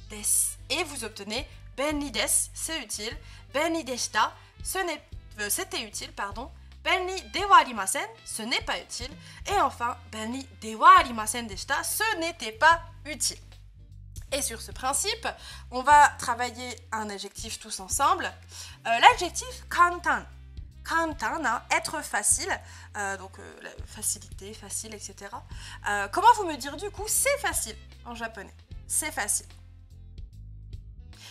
des, et vous obtenez benni des, c'est utile, benni deshita, c'était utile, pardon, benni dewa arimasen, ce n'est pas utile, et enfin benni dewa arimasen deshita, ce n'était pas utile. Et sur ce principe, on va travailler un adjectif tous ensemble. L'adjectif kantan. Kantan, hein, être facile, donc facilité, facile, etc. Comment vous me dire du coup c'est facile en japonais? C'est facile.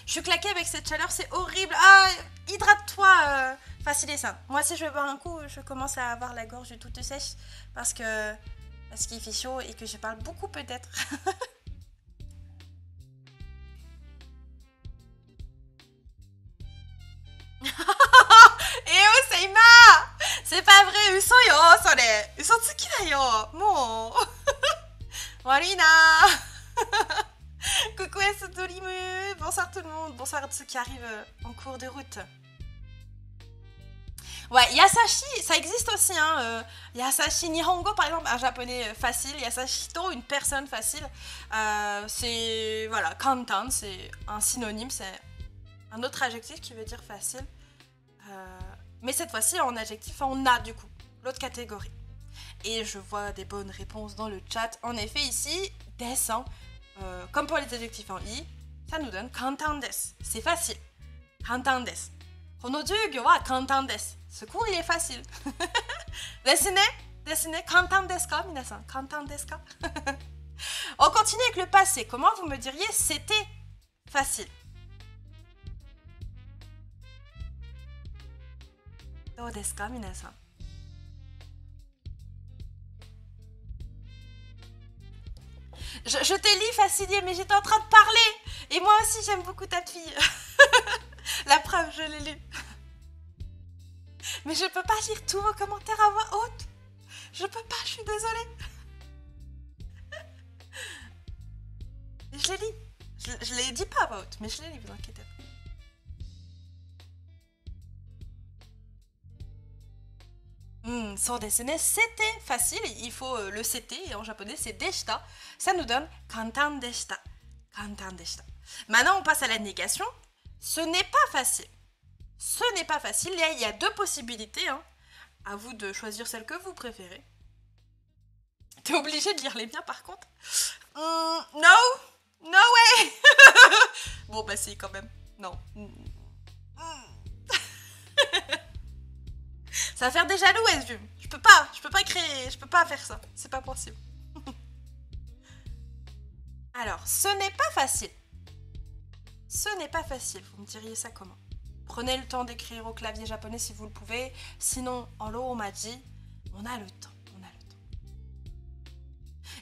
Je suis claquée avec cette chaleur, c'est horrible. Ah, hydrate-toi, facile et simple. Moi, si je vais boire un coup, je commence à avoir la gorge toute sèche parce qu'il fait chaud et que je parle beaucoup peut-être. Seima! C'est pas vrai, uso yo, sore. Uso tsuki da yo. Mo. Warina. Coucou Esotolimu. Bonsoir tout le monde. Bonsoir à ceux qui arrivent en cours de route. Ouais, Yasashi, ça existe aussi, hein. Yasashi Nihongo, par exemple, un japonais facile. Yasashito, une personne facile. C'est, voilà, kantan, c'est un synonyme, c'est un autre adjectif qui veut dire facile. Mais cette fois-ci en adjectif en A du coup, l'autre catégorie. Et je vois des bonnes réponses dans le chat. En effet ici, des, hein, comme pour les adjectifs en I, ça nous donne kantan desu. C'est facile. Kantan desu. Kono jugyo wa kantan desu. Ce cours il est facile. Desu ne? Desu ne? Kantan desu ka, minasan? Kantan desu ka? On continue avec le passé. Comment vous me diriez c'était facile? Je t'ai lu facilier, mais j'étais en train de parler. Et moi aussi, j'aime beaucoup ta fille. La preuve, je l'ai lu. Mais je peux pas lire tous vos commentaires à voix haute. Je peux pas, je suis désolée. Je les lis. Je les dis pas à voix haute, mais je les lis, vous inquiétez pas. Sans dessiner, c'était facile, il faut le c'était, et en japonais c'est deshita. Ça nous donne kantan deshita. Kantan deshita. Maintenant on passe à la négation. Ce n'est pas facile. Ce n'est pas facile, il y a deux possibilités, hein. À vous de choisir celle que vous préférez. T'es obligé de lire les miens par contre. No way. Bon bah si quand même, non. Ça va faire des jaloux, Esvum. Je peux pas créer, je peux pas faire ça. C'est pas possible. Alors, ce n'est pas facile. Ce n'est pas facile, vous me diriez ça comment? Prenez le temps d'écrire au clavier japonais si vous le pouvez. Sinon, en l'oromaji, on a le temps.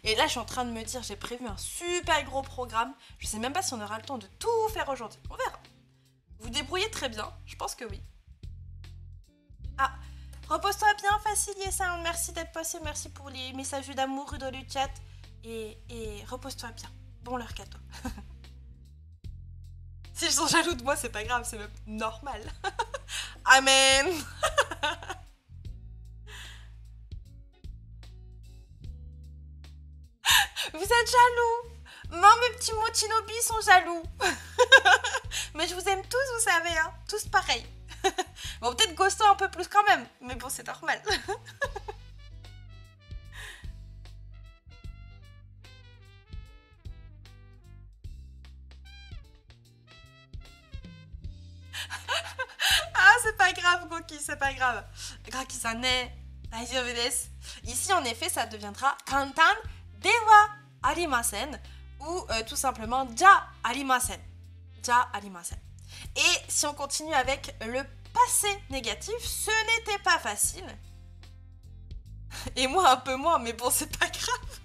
Et là, je suis en train de me dire, j'ai prévu un super gros programme. Je sais même pas si on aura le temps de tout faire aujourd'hui. On verra. Vous débrouillez très bien, je pense que oui. Ah, repose-toi bien, Facilier Sound. Merci d'être passé, merci pour les messages d'amour dans le chat. Et repose-toi bien. Bon leur cadeau. S'ils sont jaloux de moi, c'est pas grave, c'est même normal. Amen. Vous êtes jaloux. Moi, mes petits mochinobi sont jaloux. Mais je vous aime tous, vous savez, hein. Tous pareils. Bon, peut-être Ghosto un peu plus quand même, mais bon, c'est normal. Ah, c'est pas grave, Goki, c'est pas grave. Gaki-san ne, daijoubu desu. Ici, en effet, ça deviendra kantan dewa arimasen ou tout simplement ja arimasen. Ja arimasen. Et si on continue avec le passé négatif, ce n'était pas facile. Et moi un peu moins, mais bon, c'est pas grave.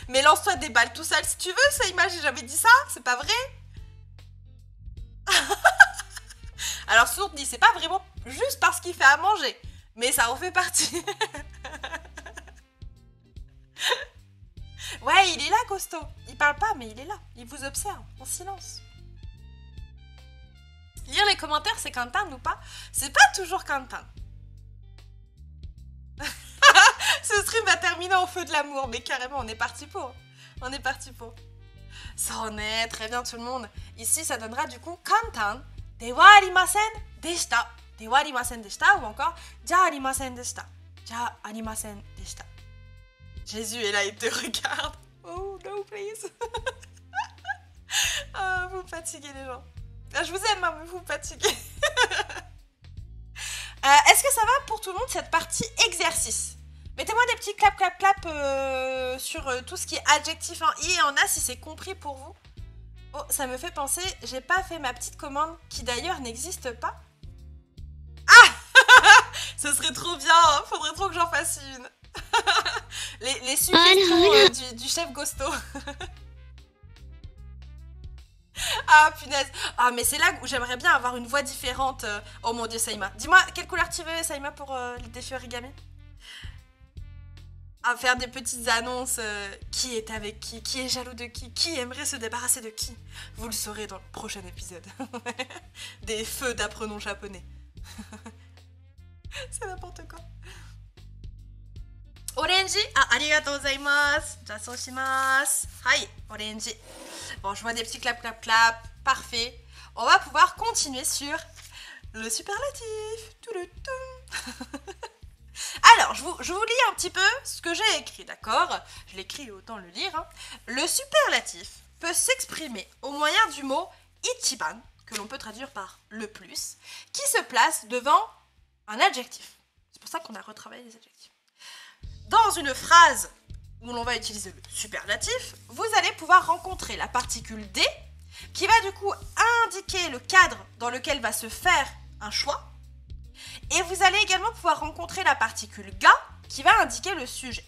Mais lance-toi des balles tout seul si tu veux, ça image, j'ai jamais dit ça, c'est pas vrai. Alors sourd dit, c'est pas vraiment juste parce qu'il fait à manger, mais ça en fait partie. Ouais, il est là, Costo. Il parle pas, mais il est là. Il vous observe, en silence. Lire les commentaires, c'est Quentin ou pas? C'est pas toujours Quentin. Ce stream va terminer en feu de l'amour, mais carrément, on est parti pour. On est parti pour. Ça en est, très bien tout le monde. Ici, ça donnera du coup Kantan, dewa arimasen deshita, dewa arimasen deshita, ou encore ja arimasen deshita, ja arimasen deshita. Jésus est là, il te regarde. Oh no, please. Oh, vous me fatiguez les gens. Je vous aime, hein, mais vous me fatiguez. Est-ce que ça va pour tout le monde cette partie exercice? Mettez-moi des petits clap clap clap sur tout ce qui est adjectif en i et en a si c'est compris pour vous. Oh, ça me fait penser, j'ai pas fait ma petite commande qui d'ailleurs n'existe pas. Ah ce serait trop bien, hein, faudrait trop que j'en fasse une. les suggestions du chef Gosto. Ah punaise. Ah mais c'est là où j'aimerais bien avoir une voix différente. Oh mon dieu Saïma. Dis-moi, quelle couleur tu veux Saïma pour le défi origami? À faire des petites annonces, qui est avec qui est jaloux de qui aimerait se débarrasser de qui. Vous le saurez dans le prochain épisode. Des feux d'apprenons japonais. C'est n'importe quoi. Orange, ah, arigatou gozaimasu. Jassou shimasu. Hai, orange. Bon, je vois des petits clap clap clap. Parfait. On va pouvoir continuer sur le superlatif. Alors, je vous lis un petit peu ce que j'ai écrit, d'accord? Je l'écris, autant le lire. Hein. Le superlatif peut s'exprimer au moyen du mot ichiban, que l'on peut traduire par le plus, qui se place devant un adjectif. C'est pour ça qu'on a retravaillé les adjectifs. Dans une phrase où l'on va utiliser le superlatif, vous allez pouvoir rencontrer la particule D, qui va du coup indiquer le cadre dans lequel va se faire un choix. Et vous allez également pouvoir rencontrer la particule ga qui va indiquer le sujet.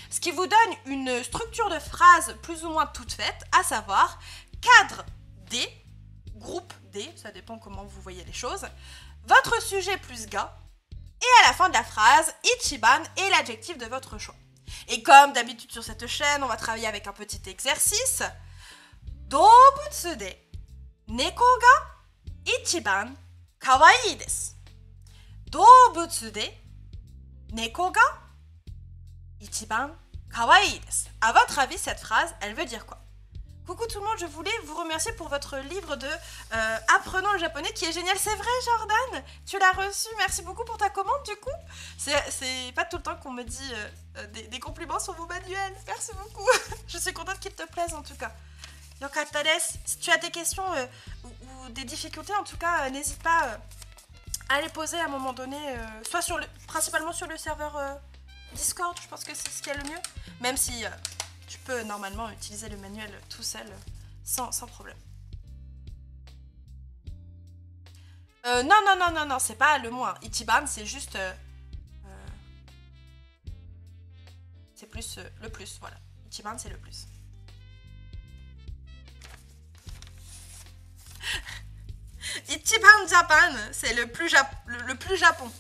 Ce qui vous donne une structure de phrase plus ou moins toute faite, à savoir cadre D, groupe D, ça dépend comment vous voyez les choses, votre sujet plus ga, et à la fin de la phrase, ichiban est l'adjectif de votre choix. Et comme d'habitude sur cette chaîne, on va travailler avec un petit exercice. Doubutsu de neko ga ichiban kawaii desu. Doubutsu de neko ga ichiban kawaii desu. À votre avis, cette phrase, elle veut dire quoi? Coucou tout le monde, je voulais vous remercier pour votre livre de Apprenons le japonais qui est génial. C'est vrai Jordan, tu l'as reçu, merci beaucoup pour ta commande du coup. C'est pas tout le temps qu'on me dit des compliments sur vos manuels, merci beaucoup. Je suis contente qu'il te plaise en tout cas. Yokatta desu. Si tu as des questions ou des difficultés en tout cas, n'hésite pas à les poser à un moment donné, soit principalement sur le serveur Discord, je pense que c'est ce qui est le mieux. Même si... tu peux normalement utiliser le manuel tout seul, sans problème. Non, c'est pas le moins. Ichiban, c'est juste... c'est plus le plus, voilà. Ichiban, c'est le plus. Ichiban Japan, c'est le plus Japon.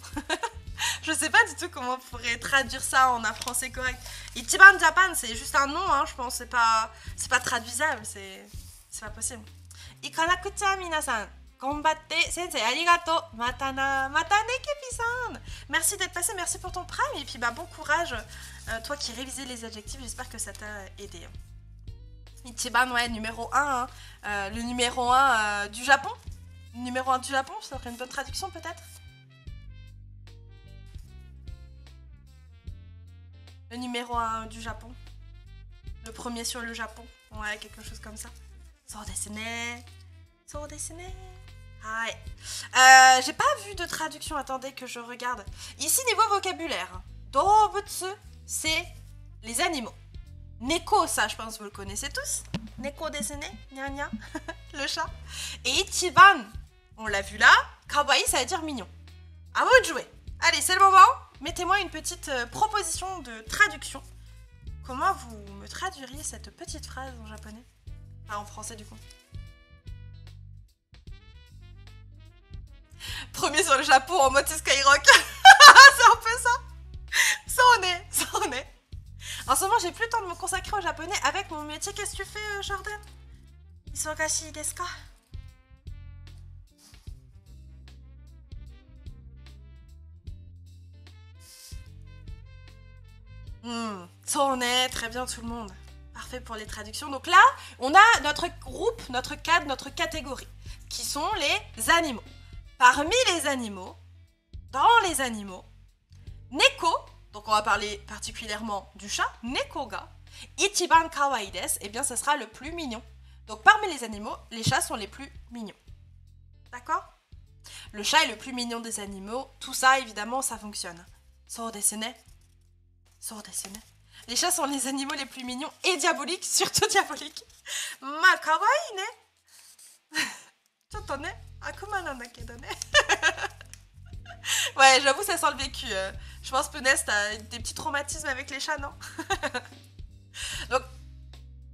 Je sais pas du tout comment on pourrait traduire ça en un français correct. Ichiban Japan, c'est juste un nom, hein, je pense. C'est pas traduisable, c'est pas possible. Ikanakucha minasan, konbatte, sensei, arigato, matana, matane kepi-san. Merci d'être passé, merci pour ton prime. Et puis bah bon courage, toi qui révisais les adjectifs, j'espère que ça t'a aidé. Ichiban, ouais, numéro 1, hein. Le numéro 1 du Japon. Le numéro 1 du Japon, ça ferait une bonne traduction peut-être. Le numéro 1 du Japon. Le premier sur le Japon. Ouais, quelque chose comme ça. So desu ne. So desu ne. J'ai pas vu de traduction. Attendez que je regarde. Ici, niveau vocabulaire. Doubutsu, c'est les animaux. Neko, ça, je pense que vous le connaissez tous. Neko desu ne. Gna gna. Le chat. Et Ichiban, on l'a vu là. Kawaii, ça veut dire mignon. À vous de jouer. Allez, c'est le moment. Mettez-moi une petite proposition de traduction. Comment vous me traduiriez cette petite phrase en japonais? Enfin, en français du coup. Premier sur le Japon en mode Skyrock. C'est un peu ça. Ça en est. En En ce moment, j'ai plus le temps de me consacrer au japonais avec mon métier. Qu'est-ce que tu fais, Jordan? Isogashi desu ka? Très bien tout le monde. Parfait pour les traductions. Donc là, on a notre groupe, notre cadre, notre catégorie, qui sont les animaux. Parmi les animaux, dans les animaux, neko, donc on va parler particulièrement du chat, neko ga, ichiban kawaii desu, eh bien ça sera le plus mignon. Donc parmi les animaux, les chats sont les plus mignons. D'accord? Le chat est le plus mignon des animaux. Tout ça, évidemment, ça fonctionne. So desu ne. So desu ne. Les chats sont les animaux les plus mignons et diaboliques, surtout diaboliques. Ma kawaii ne. Chotto ne. Akuma nandakedo ne. Ouais, j'avoue, ça sent le vécu. Je pense, Penès, t'as des petits traumatismes avec les chats, non? Donc,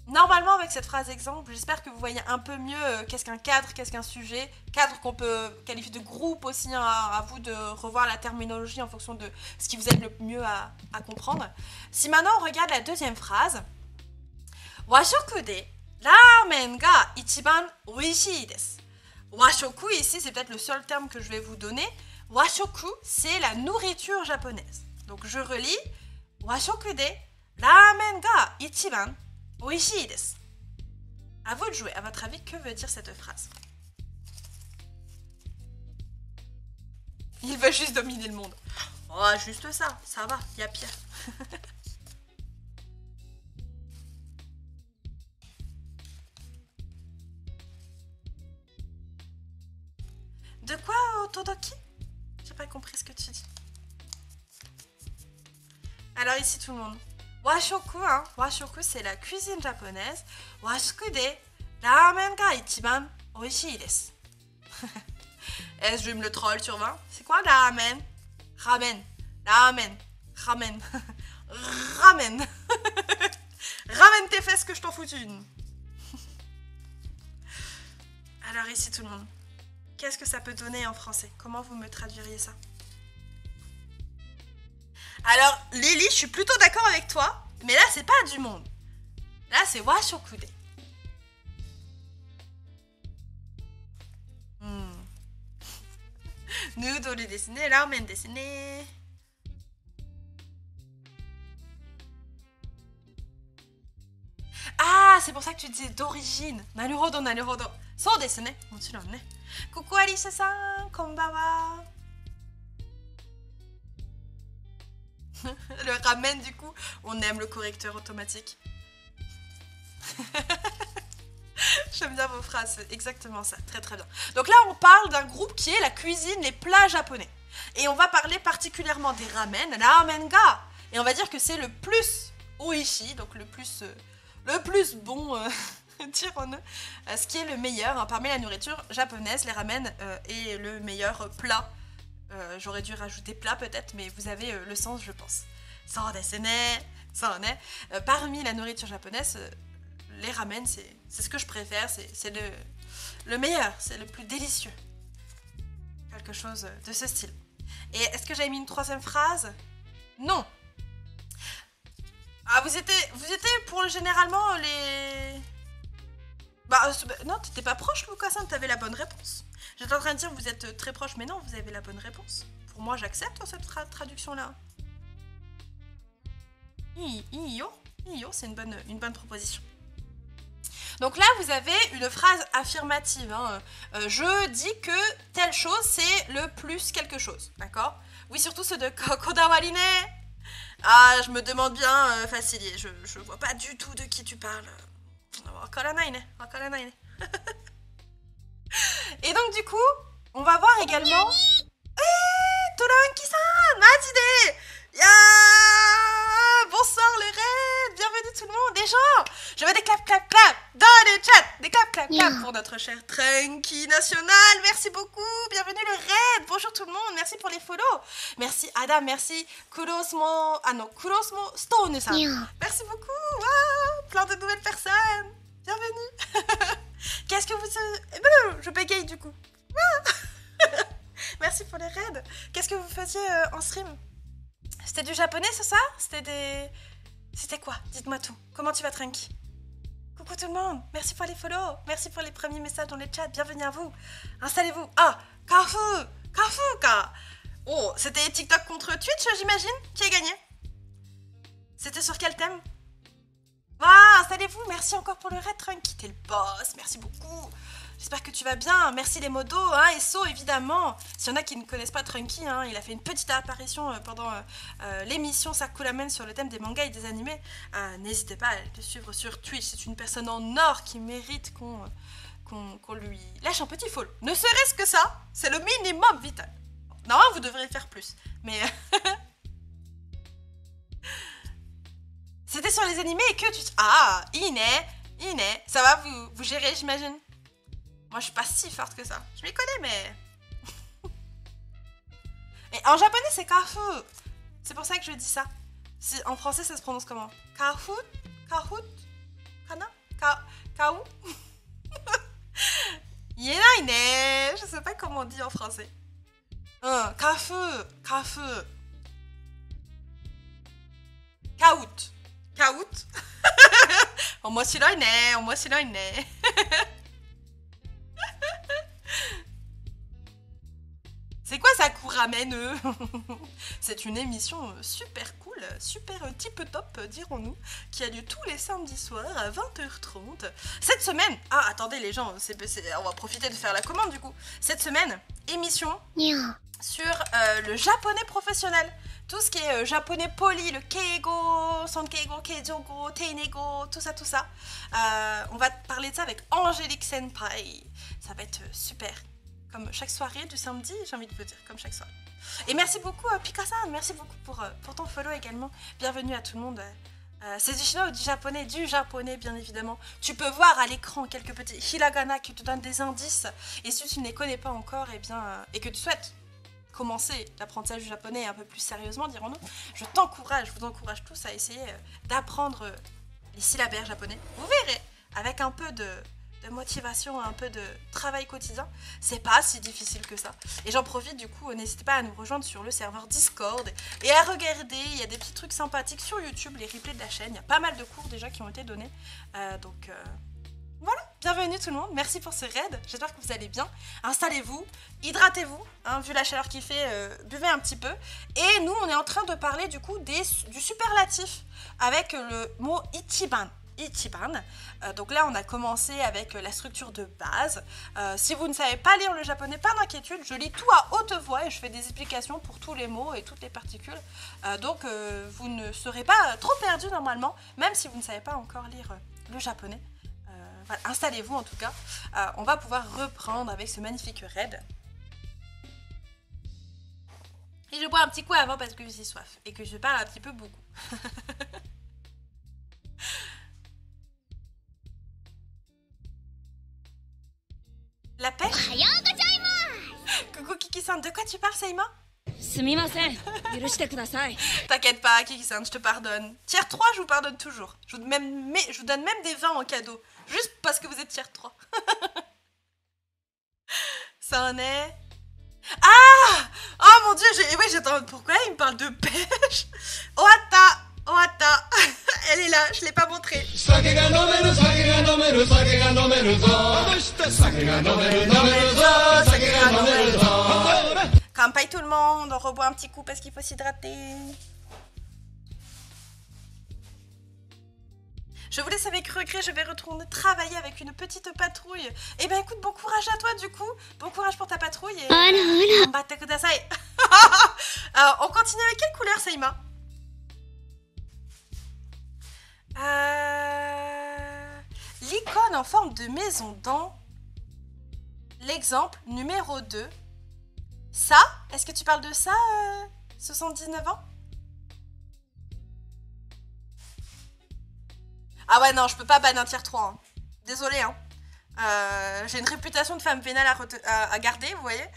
normalement, avec cette phrase exemple, j'espère que vous voyez un peu mieux qu'est-ce qu'un cadre, qu'est-ce qu'un sujet. Cadre qu'on peut qualifier de groupe aussi, hein, à vous de revoir la terminologie en fonction de ce qui vous aide le mieux à comprendre. Si maintenant on regarde la deuxième phrase, washoku de ramen ga ichiban oishii desu. Washoku, ici, c'est peut-être le seul terme que je vais vous donner. Washoku, c'est la nourriture japonaise. Donc je relis. Washoku de ramen ga ichiban oishii desu. À vous de jouer. À votre avis, que veut dire cette phrase? Il veut juste dominer le monde. Oh, juste ça va, il y a pire. De quoi, Otodoki? J'ai pas compris ce que tu dis. Alors ici tout le monde. Washoku, hein. Washoku c'est la cuisine japonaise. Washoku de ramen ga ichiban oishii desu. Est-ce que je vais me le troll sur 20? C'est quoi ramen? Ramen. Ramen. Ramen. Ramen. Ramène tes fesses que je t'en foute une. Alors ici tout le monde. Qu'est-ce que ça peut donner en français? Comment vous me traduiriez ça? Alors, Lily, je suis plutôt d'accord avec toi, mais là, c'est pas du monde. Là, c'est washokude. Noodle desu ne, ramen desu ne. Ah, c'est pour ça que tu disais d'origine. Naruhodo, naruhodo. So desu ne. Mochiron ne. Coucou Alice-san, konbawa. Le ramen, du coup, on aime le correcteur automatique. J'aime bien vos phrases, c'est exactement ça, très très bien. Donc là, on parle d'un groupe qui est la cuisine, les plats japonais. Et on va parler particulièrement des ramen, ramen ga. Et on va dire que c'est le plus oishi, donc le plus bon, dirons-nous, ce qui est le meilleur, hein, parmi la nourriture japonaise, les ramen est le meilleur plat. J'aurais dû rajouter plat peut-être, mais vous avez le sens, je pense. Ça en est. Parmi la nourriture japonaise, les ramen, c'est ce que je préfère, c'est le meilleur, c'est le plus délicieux. Quelque chose de ce style. Et est-ce que j'avais mis une troisième phrase? Non. Ah, vous étiez pour généralement les... non, t'étais pas proche, Lucas, t'avais la bonne réponse. J'étais en train de dire vous êtes très proche, mais non, vous avez la bonne réponse. Pour moi, j'accepte cette traduction-là. Iyo, c'est une bonne proposition. Donc là, vous avez une phrase affirmative. Hein. Je dis que telle chose, c'est le plus quelque chose. D'accord? Oui, surtout ce de Kodawari ne. Ah, je me demande bien, Facilier. Je vois pas du tout de qui tu parles. Wakaranai ne. Et donc, du coup, on va voir également... Toranki-san, Majide. Bonsoir les raids, bienvenue tout le monde. Des gens, je veux des clap dans le chat. Des clap pour notre cher Tranky National. Merci beaucoup, bienvenue le raid. Bonjour tout le monde, merci pour les follow. Merci Adam, merci Kurosmo Stone-san. Merci beaucoup, wow, plein de nouvelles personnes. Bienvenue. Qu'est-ce que vous... Je bégaye du coup. Merci pour les raids. Qu'est-ce que vous faisiez en stream? C'était du japonais, c'est ça? C'était C'était quoi? Dites-moi tout. Comment tu vas, Trunky? Coucou tout le monde. Merci pour les follow. Merci pour les premiers messages dans les chats. Bienvenue à vous. Installez-vous. Ah, Carfu. Oh, c'était TikTok contre Twitch, j'imagine? Qui a gagné? C'était sur quel thème? Ah, installez-vous. Merci encore pour le raid, Trunky. T'es le boss. Merci beaucoup. J'espère que tu vas bien. Merci les modos, hein, et So évidemment. S'il y en a qui ne connaissent pas Trunky, hein, il a fait une petite apparition pendant l'émission Sakuramen sur le thème des mangas et des animés. N'hésitez pas à le suivre sur Twitch. C'est une personne en or qui mérite qu'on lui lâche un petit follow. Ne serait-ce que ça, c'est le minimum vital. Non, vous devriez faire plus. Mais c'était sur les animés et que tu... Ah, Iné, ça va, vous gérez, j'imagine? Moi, je suis pas si forte que ça. Je m'y connais, mais... Et en japonais, c'est Kafu. C'est pour ça que je dis ça. En français, ça se prononce comment? Kafu? Kahut? Kana? Kaou? Yenaine. Je sais pas comment on dit en français. Kafu. Kaout. Omoshiroi ne. C'est quoi Sakuramen? C'est une émission super cool, super tip top, dirons-nous, qui a lieu tous les samedis soirs à 20h30. Cette semaine... Ah, attendez les gens, on va profiter de faire la commande du coup. Cette semaine, émission sur le japonais professionnel. Tout ce qui est japonais poli, le keigo, sankeigo, keijogo, teinego, tout ça. On va parler de ça avec Angélique Senpai. Ça va être super. Comme chaque soirée du samedi, j'ai envie de vous dire, comme chaque soirée. Et merci beaucoup, Pika-san, merci beaucoup pour ton follow également. Bienvenue à tout le monde. C'est du chinois ou du japonais? Du japonais, bien évidemment. Tu peux voir à l'écran quelques petits hiragana qui te donnent des indices. Et si tu ne les connais pas encore, et que tu souhaites commencer l'apprentissage du japonais un peu plus sérieusement, dirons-nous, je vous encourage tous à essayer d'apprendre les syllabaires japonais. Vous verrez, avec un peu de motivation, un peu de travail quotidien, c'est pas si difficile que ça. Et j'en profite du coup, n'hésitez pas à nous rejoindre sur le serveur Discord et à regarder, il y a des petits trucs sympathiques sur YouTube, les replays de la chaîne, il y a pas mal de cours déjà qui ont été donnés. Voilà, bienvenue tout le monde, merci pour ce raid, j'espère que vous allez bien. Installez-vous, hydratez-vous, hein, vu la chaleur qu'il fait, buvez un petit peu. Et nous, on est en train de parler du coup du superlatif avec le mot Ichiban. Donc là on a commencé avec la structure de base. Si vous ne savez pas lire le japonais, pas d'inquiétude, je lis tout à haute voix et je fais des explications pour tous les mots et toutes les particules. Donc vous ne serez pas trop perdu normalement, même si vous ne savez pas encore lire le japonais. Voilà, installez-vous en tout cas. On va pouvoir reprendre avec ce magnifique raid. Et je bois un petit coup avant parce que j'ai soif et que je parle un petit peu beaucoup. La pêche? Coucou Kiki-san, de quoi tu parles, Seima? T'inquiète pas, Kiki-san, je te pardonne. Tier 3, je vous pardonne toujours. Je vous donne même des vins en cadeau. Juste parce que vous êtes tier 3. Ça en est... Ah! Oh mon dieu, j'attends. Pourquoi il me parle de pêche? Ohata Elle est là, je l'ai pas montré. Kampai tout le monde, on reboit un petit coup parce qu'il faut s'hydrater. Je vous laisse avec regret, je vais retourner travailler avec une petite patrouille. Eh ben écoute, bon courage à toi du coup. Bon courage pour ta patrouille et... Alors, on continue avec quelle couleur, Seima? L'icône en forme de maison dans l'exemple numéro 2. Ça? Est-ce que tu parles de ça, 79 ans? Ah ouais, non, je peux pas ban un tier 3. Hein. Désolée, hein. J'ai une réputation de femme vénale à garder, vous voyez.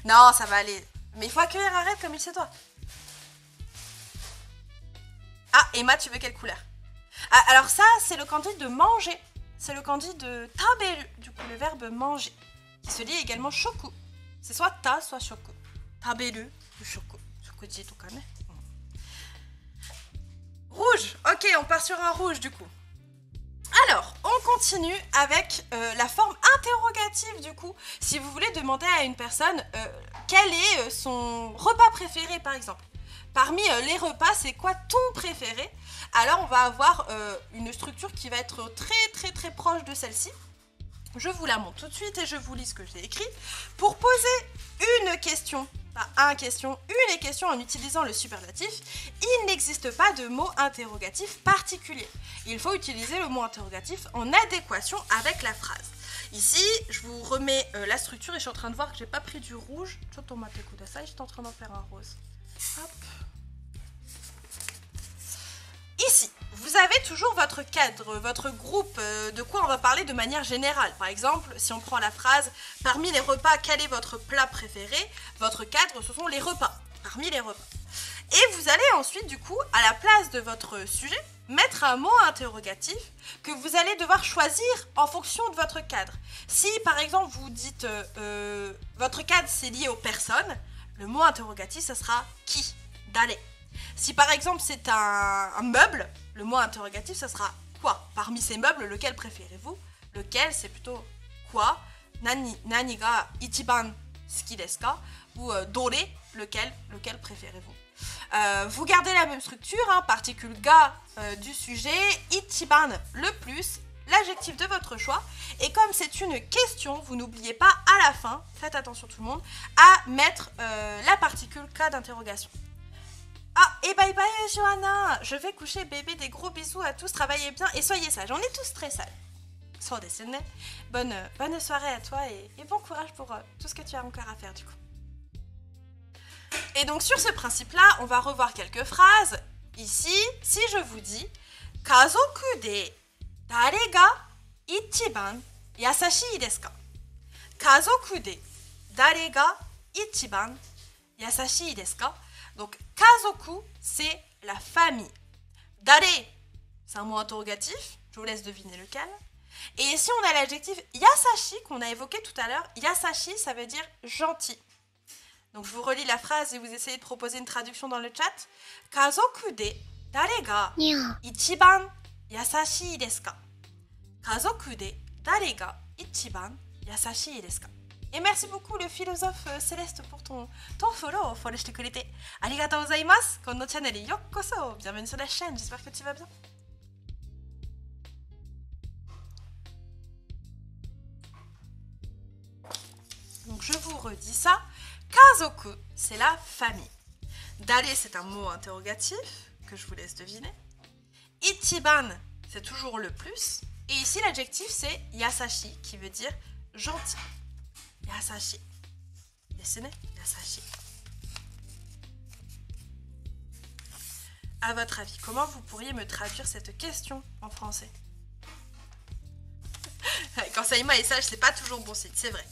Non, ça va aller. Mais il faut accueillir un raid comme il se doit. Ah, Emma, tu veux quelle couleur? Ah, alors ça, c'est le kanji de manger. C'est le kanji de taberu, du coup, le verbe manger. Qui se lit également shoku. C'est soit ta, soit shoku. Taberu ou shoku. Shokuji to ka ne. Rouge. Ok, on part sur un rouge du coup. Alors, on continue avec la forme interrogative du coup. Si vous voulez demander à une personne quel est son repas préféré par exemple. Parmi les repas, c'est quoi ton préféré? Alors, on va avoir une structure qui va être très proche de celle-ci. Je vous la montre tout de suite et je vous lis ce que j'ai écrit. Pour poser une question, une question en utilisant le superlatif, il n'existe pas de mot interrogatif particulier. Il faut utiliser le mot interrogatif en adéquation avec la phrase. Ici, je vous remets la structure et je suis en train de voir que j'ai pas pris du rouge. J'étais en train d'en faire un rose. Hop. Ici, vous avez toujours votre cadre, votre groupe, de quoi on va parler de manière générale. Par exemple, si on prend la phrase « Parmi les repas, quel est votre plat préféré ?» Votre cadre, ce sont les repas, parmi les repas. Et vous allez ensuite, du coup, à la place de votre sujet, mettre un mot interrogatif que vous allez devoir choisir en fonction de votre cadre. Si, par exemple, vous dites votre cadre, c'est lié aux personnes, le mot interrogatif, ça sera « qui ?» d'aller. Si par exemple c'est un meuble, le mot interrogatif ça sera quoi? Parmi ces meubles, lequel préférez-vous? Lequel c'est plutôt quoi? Nani ga ichiban suki desu ka? Ou dore, lequel préférez-vous? Vous gardez la même structure, hein, particule ga du sujet, ichiban le plus, l'adjectif de votre choix. Et comme c'est une question, vous n'oubliez pas à la fin, faites attention tout le monde, à mettre la particule ka d'interrogation. Ah, et bye bye Johanna. Je vais coucher bébé, des gros bisous à tous, travaillez bien et soyez sages, on est tous très sages. Sois décédé. Bonne soirée à toi et bon courage pour tout ce que tu as encore à faire du coup. Et donc sur ce principe-là, on va revoir quelques phrases. Ici, si je vous dis « Kazoku de dare ga ichiban yasashii desu ka ?» Kazoku de dare ga ichiban yasashii desu ka? Donc, kazoku, c'est la famille. Dare, c'est un mot interrogatif. Je vous laisse deviner lequel. Et ici, on a l'adjectif yasashi qu'on a évoqué tout à l'heure. Yasashi, ça veut dire gentil. Donc, je vous relis la phrase et vous essayez de proposer une traduction dans le chat. Kazoku de dare ga ichiban yasashii desu ka? Kazoku de dare ga ichiban yasashii desu ka? Et merci beaucoup le philosophe Céleste pour ton follow. Followしてくれてありがとうございます。このチャンネルよっこそ。Bienvenue sur la chaîne, j'espère que tu vas bien. Donc je vous redis ça. Kazoku, c'est la famille. Dare, c'est un mot interrogatif que je vous laisse deviner. Ichiban, c'est toujours le plus. Et ici l'adjectif c'est yasashi qui veut dire gentil. Yasashi. Yasashi. À votre avis, comment vous pourriez me traduire cette question en français? Quand Saïma est sage, c'est pas toujours bon signe, c'est vrai.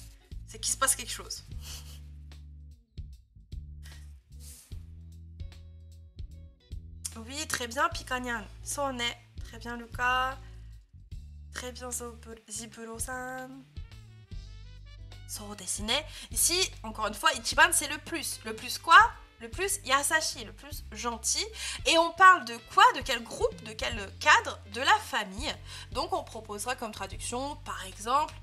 C'est qu'il se passe quelque chose. Oui, très bien, Pikanyan. Sonne. Très bien, Lucas. Très bien, Zipuro-san. Ici, encore une fois, Ichiban, c'est le plus. Le plus quoi? Le plus yasashi, le plus gentil. Et on parle de quoi? De quel groupe? De quel cadre? De la famille. Donc, on proposera comme traduction, par exemple,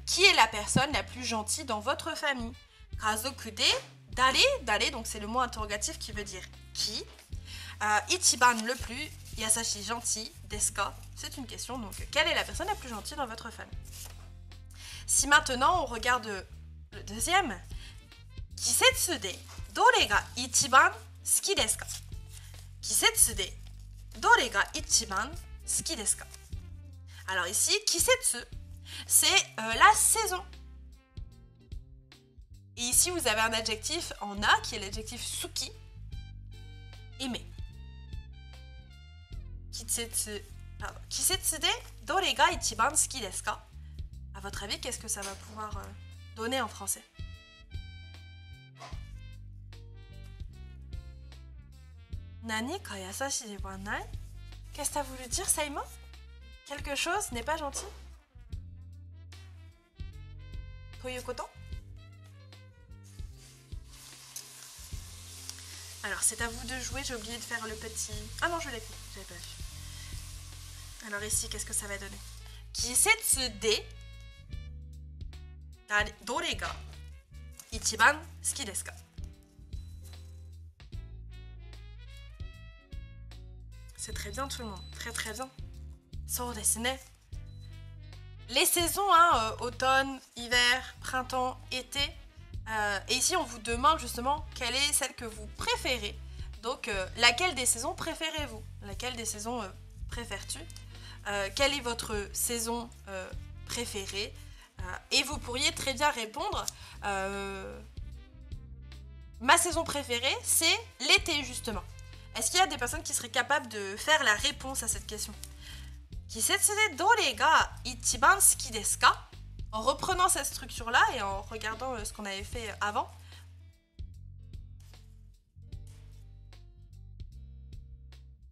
qui est la personne la plus gentille dans votre famille? Kazoku de dare. Dare, donc c'est le mot interrogatif qui veut dire qui. Ichiban, le plus. Yasashi, gentil. Desu ka, c'est une question. Donc, quelle est la personne la plus gentille dans votre famille? Si maintenant on regarde le deuxième, Kisetsu de dore ga ichiban suki desu ka? Kisetsu de dore ga ichiban suki desu ka? Alors ici, Kisetsu, c'est la saison. Et ici, vous avez un adjectif en A qui est l'adjectif suki, aimer. Kisetsu de dore ga ichiban suki desu ka? À votre avis, qu'est-ce que ça va pouvoir donner en français? Nani ka yasashi de wa nai? Qu'est-ce que ça a voulu dire, Saïma? Quelque chose n'est pas gentil? Toyu koto? Alors, c'est à vous de jouer. J'ai oublié de faire le petit... Ah non, je l'ai fait. J'avais pas vu. Alors ici, qu'est-ce que ça va donner? Kisetsu de... Dore ga ichiban suki desu ka? C'est très bien tout le monde. Très très bien. So desu ne. Les saisons, hein, automne, hiver, printemps, été. Et ici, on vous demande justement quelle est celle que vous préférez. Donc, laquelle des saisons préférez-vous? Laquelle des saisons préfères-tu? Quelle est votre saison préférée? Et vous pourriez très bien répondre ma saison préférée, c'est l'été, justement. Est-ce qu'il y a des personnes qui seraient capables de faire la réponse à cette question? Kisetsu de dore ga ichiban suki desu ka? En reprenant cette structure-là et en regardant ce qu'on avait fait avant.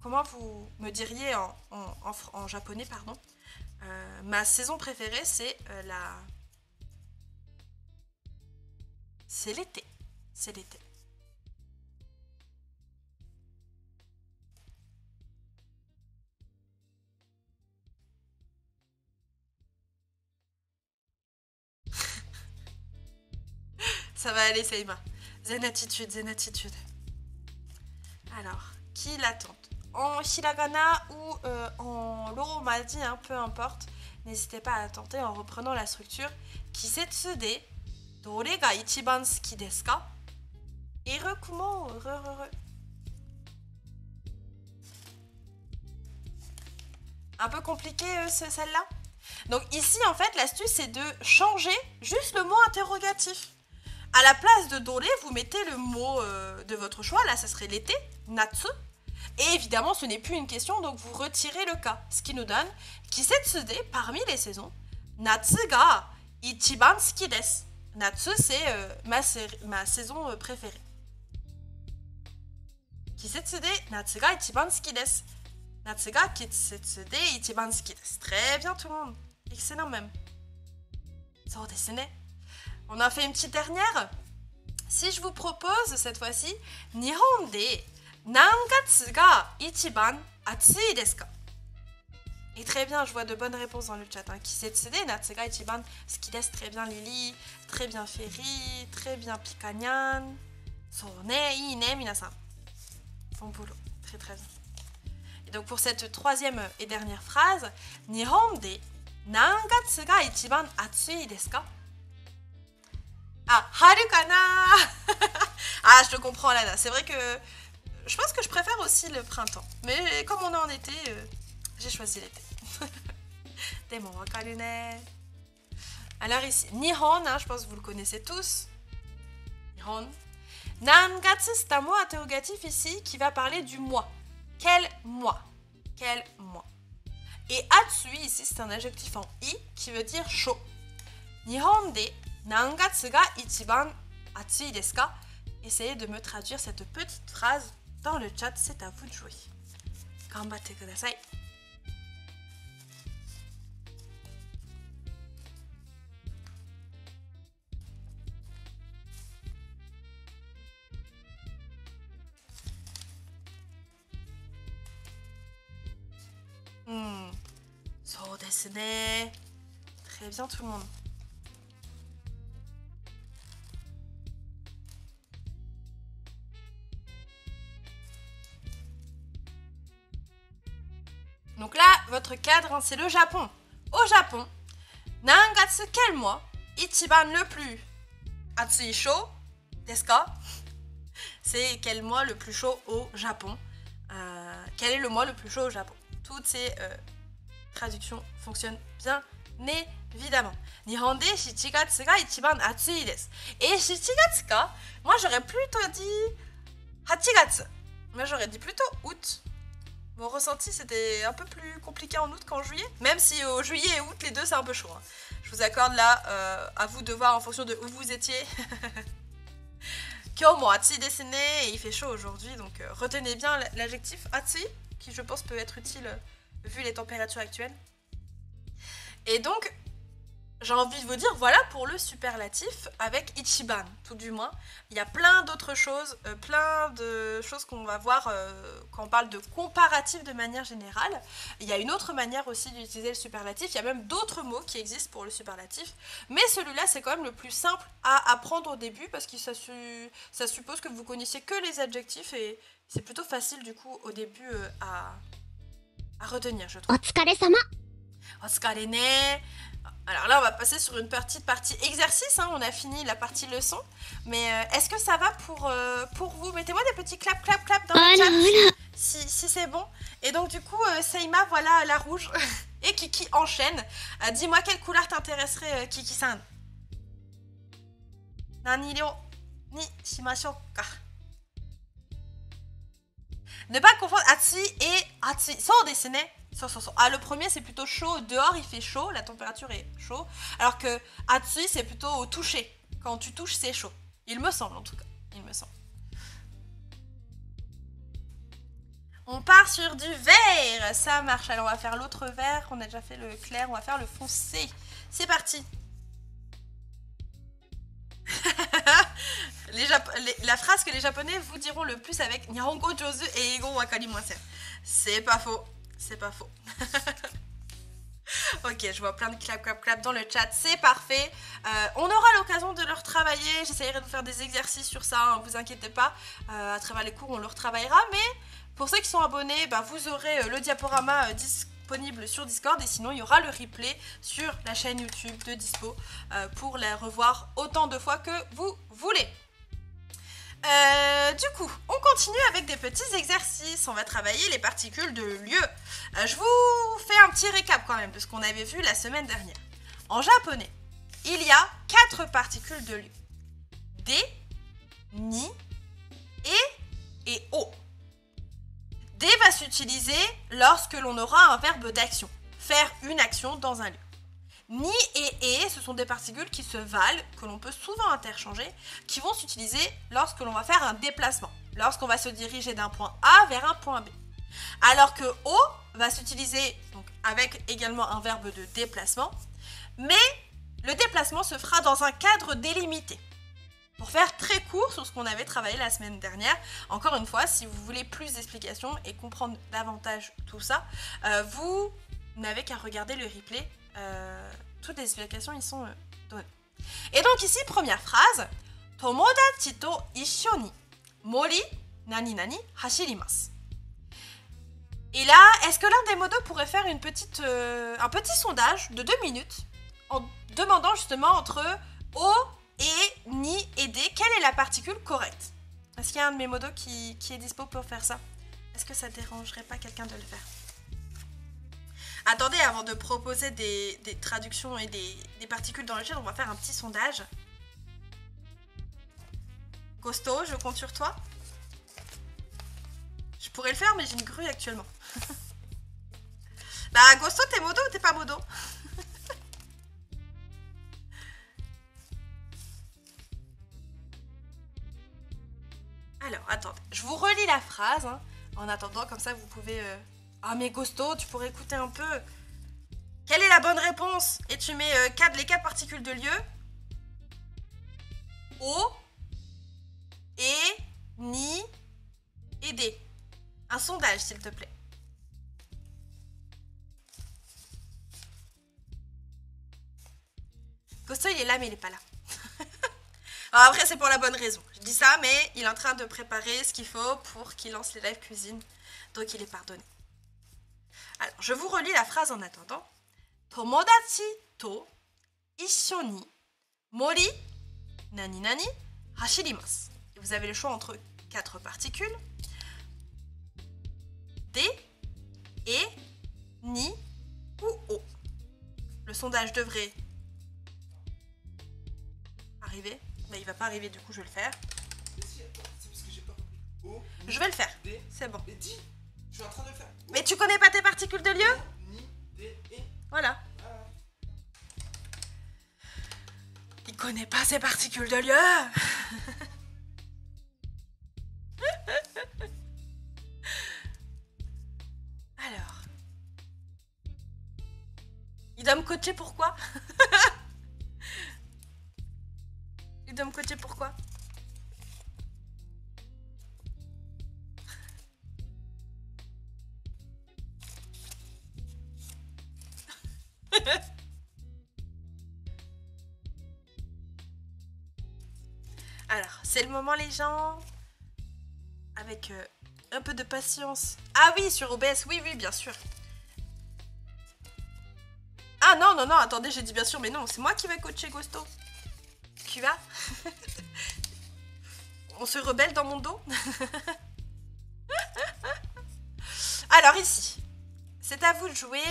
Comment vous me diriez en japonais, pardon, ma saison préférée, c'est c'est l'été. C'est l'été. Ça va aller, Seima. Zen attitude, zen attitude. Alors, qui l'attente? En hiragana ou en romaji, hein, peu importe. N'hésitez pas à tenter en reprenant la structure. Kisetsu de dore ga ichiban suki desu ka? Et comment Un peu compliqué celle-là. Donc ici, en fait, l'astuce, c'est de changer juste le mot interrogatif. À la place de dore, vous mettez le mot de votre choix. Là, ça serait l'été, natsu. Et évidemment, ce n'est plus une question, donc vous retirez le ka. Ce qui nous donne kisetsu de, parmi les saisons, natsu ga ichiban suki desu. Natsu, c'est ma saison préférée. Kisetsu de natsu ga ichiban suki desu. Natsu ga kisetsu de ichiban suki desu. Très bien tout le monde. Excellent même. So desu ne. On a fait une petite dernière. Si je vous propose cette fois-ci, Nihon de nangatsu ga ichiban atsui desu ka? Et très bien, je vois de bonnes réponses dans le chat. Kisetsu de natsu ga ichiban suki desu. Très bien Lily, très bien Ferry, très bien Pikanyan. So ne, ii ne, minasan. Bon boulot, très très bien. Et donc pour cette troisième et dernière phrase, Nihon de nangatsu ga ichiban atsui desu ka? Ah, haru kana. Ah, je te comprends, Lana. C'est vrai que je pense que je préfère aussi le printemps. Mais comme on est en été, j'ai choisi l'été. Demo wakaru ne. Alors ici, Nihon, hein, je pense que vous le connaissez tous. Nihon. Nangatsu, c'est un mot interrogatif ici qui va parler du mois. Quel mois? Quel mois? Et atsui, ici, c'est un adjectif en i qui veut dire chaud. Nihon de nangatsu ga ichiban atsui desu ka? Essayez de me traduire cette petite phrase dans le chat, c'est à vous de jouer. Ganbatte kudasai. So desu ne. Très bien tout le monde. Donc là, votre cadre, hein, c'est le Japon. Au Japon, nangatsu, quel mois? Ichiban, le plus atsui chaud desu ka? C'est quel mois le plus chaud au Japon? Quel est le mois le plus chaud au Japon? Toutes ces traductions fonctionnent bien évidemment. Nihon de shichigatsu ga ichiban atsui desu. Et shichigatsu ka? Moi j'aurais plutôt dit hachigatsu. Moi j'aurais dit plutôt août. Mon ressenti c'était un peu plus compliqué en août qu'en juillet. Même si au juillet et août les deux c'est un peu chaud. Hein. Je vous accorde là, à vous de voir en fonction de où vous étiez. Kyomo atsui desu ne, et il fait chaud aujourd'hui, donc retenez bien l'adjectif atsui, qui je pense peut être utile vu les températures actuelles. Et donc, j'ai envie de vous dire, voilà pour le superlatif avec Ichiban, tout du moins. Il y a plein d'autres choses, plein de choses qu'on va voir quand on parle de comparatif de manière générale. Il y a une autre manière aussi d'utiliser le superlatif, il y a même d'autres mots qui existent pour le superlatif, mais celui-là c'est quand même le plus simple à apprendre au début parce que ça suppose que vous connaissiez que les adjectifs et c'est plutôt facile du coup au début à retenir, je trouve. Otsukare ne. Alors là, on va passer sur une petite partie exercice, hein. On a fini la partie leçon. Mais est-ce que ça va pour vous? Mettez-moi des petits clap, clap, clap dans le chat si c'est bon. Et donc du coup, Seima, voilà la rouge. Et Kiki enchaîne. Dis-moi quelle couleur t'intéresserait, Kiki-san. Nani ryo ni shimashou ka. Ne pas confondre Atsui et Atsui. So desu ne. Ah, le premier c'est plutôt chaud, dehors il fait chaud, la température est chaud, alors que Atsui c'est plutôt au toucher, quand tu touches c'est chaud. Il me semble en tout cas, il me semble. On part sur du vert, ça marche. Alors on va faire l'autre vert, on a déjà fait le clair, on va faire le foncé. C'est parti. La phrase que les japonais vous diront le plus avec Nihongo Jozu et Eigo Wakarimasen. C'est pas faux. C'est pas faux. Ok, je vois plein de clap, clap, clap dans le chat. C'est parfait. On aura l'occasion de le retravailler. J'essaierai de vous faire des exercices sur ça. Hein, vous inquiétez pas. À travers les cours, on le retravaillera. Mais pour ceux qui sont abonnés, bah, vous aurez le diaporama disponible sur Discord. Et sinon, il y aura le replay sur la chaîne YouTube de Dispo pour les revoir autant de fois que vous voulez. Du coup, on continue avec des petits exercices. On va travailler les particules de lieu. Je vous fais un petit récap quand même de ce qu'on avait vu la semaine dernière. En japonais, il y a 4 particules de lieu. De, ni, et o. De va s'utiliser lorsque l'on aura un verbe d'action. Faire une action dans un lieu. Ni et, ce sont des particules qui se valent, que l'on peut souvent interchanger, qui vont s'utiliser lorsque l'on va faire un déplacement, lorsqu'on va se diriger d'un point A vers un point B. Alors que o va s'utiliser donc, avec également un verbe de déplacement, mais le déplacement se fera dans un cadre délimité. Pour faire très court sur ce qu'on avait travaillé la semaine dernière, encore une fois, si vous voulez plus d'explications et comprendre davantage tout ça, vous n'avez qu'à regarder le replay. Toutes les explications y sont données. Et donc ici, première phrase. Tomodachi to issho ni mori nani nani hashirimasu. Et là, est-ce que l'un des modos pourrait faire un petit sondage de 2 minutes en demandant justement entre o et ni et de, quelle est la particule correcte? Est-ce qu'il y a un de mes modos qui est dispo pour faire ça? Est-ce que ça dérangerait pas quelqu'un de le faire? Attendez, avant de proposer des traductions et des particules dans le chat, on va faire un petit sondage. Costo, je compte sur toi. Je pourrais le faire, mais j'ai une grue actuellement. Bah, Costo, t'es modo ou t'es pas modo? Alors, attendez, je vous relis la phrase. Hein. En attendant, comme ça, vous pouvez... Ah mais Gosto, tu pourrais écouter un peu. Quelle est la bonne réponse? Et tu mets les 4 particules de lieu. O, et, ni, et D. Un sondage, s'il te plaît. Gosto, il est là, mais il n'est pas là. Alors après, c'est pour la bonne raison. Je dis ça, mais il est en train de préparer ce qu'il faut pour qu'il lance les live cuisine. Donc il est pardonné. Alors, je vous relis la phrase en attendant. Tomodachi to issho ni mori nani nani hashirimasu. Vous avez le choix entre 4 particules. De, et, ni ou o. Le sondage devrait arriver. Mais il va pas arriver, du coup je vais le faire. C'est parce que j'ai pas compris. O, je vais le faire. C'est bon. Mais dis, je suis en train de le faire. O, mais tu connais pas tes particules de lieu? Ni, D, et. Voilà. Ah. Il connaît pas ses particules de lieu. Alors. Il doit me coacher pourquoi? Vous dois me coacher pourquoi? Alors, c'est le moment les gens. Avec un peu de patience. Ah oui, sur OBS, oui, oui, bien sûr. Ah non, non, non, attendez, j'ai dit bien sûr, mais non, c'est moi qui vais coacher Gosto. Tu vas? On se rebelle dans mon dos. Alors ici, c'est à vous de jouer.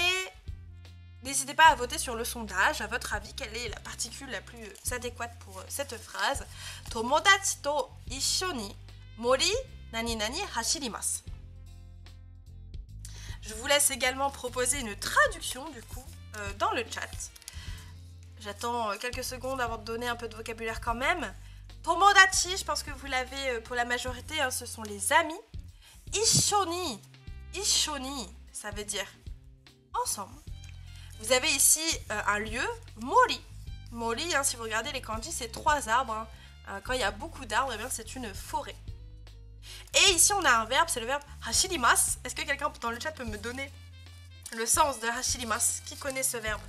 N'hésitez pas à voter sur le sondage. À votre avis, quelle est la particule la plus adéquate pour cette phrase? Tomodachi to issho ni mori nani nani hashirimasu. Je vous laisse également proposer une traduction du coup dans le chat. J'attends quelques secondes avant de donner un peu de vocabulaire quand même. Tomodachi, je pense que vous l'avez pour la majorité, hein, ce sont les amis. Ishoni, ishoni, ça veut dire ensemble. Vous avez ici un lieu, mori. Mori, hein, si vous regardez les kanji, c'est 3 arbres. Hein. Quand il y a beaucoup d'arbres, eh bien c'est une forêt. Et ici, on a un verbe, c'est le verbe hashirimasu. Est-ce que quelqu'un dans le chat peut me donner le sens de hashirimasu? Qui connaît ce verbe?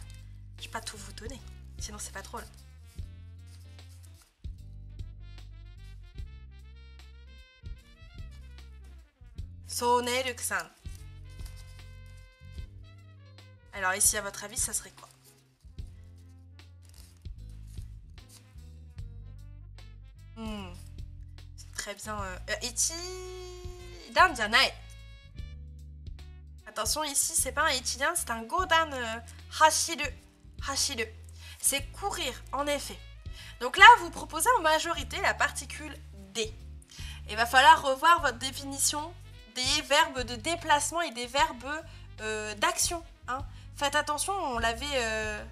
Je ne vais pas tout vous donner, sinon c'est pas drôle. Soneruku-san. Alors ici, à votre avis, ça serait quoi? C'est très bien. Ichi dan janai. Attention, ici, c'est pas un ichidan, c'est un godan hashiru. Hashiru. C'est courir, en effet. Donc là, vous proposez en majorité la particule D. Il va falloir revoir votre définition des verbes de déplacement et des verbes d'action. Hein. Faites attention, on l'avait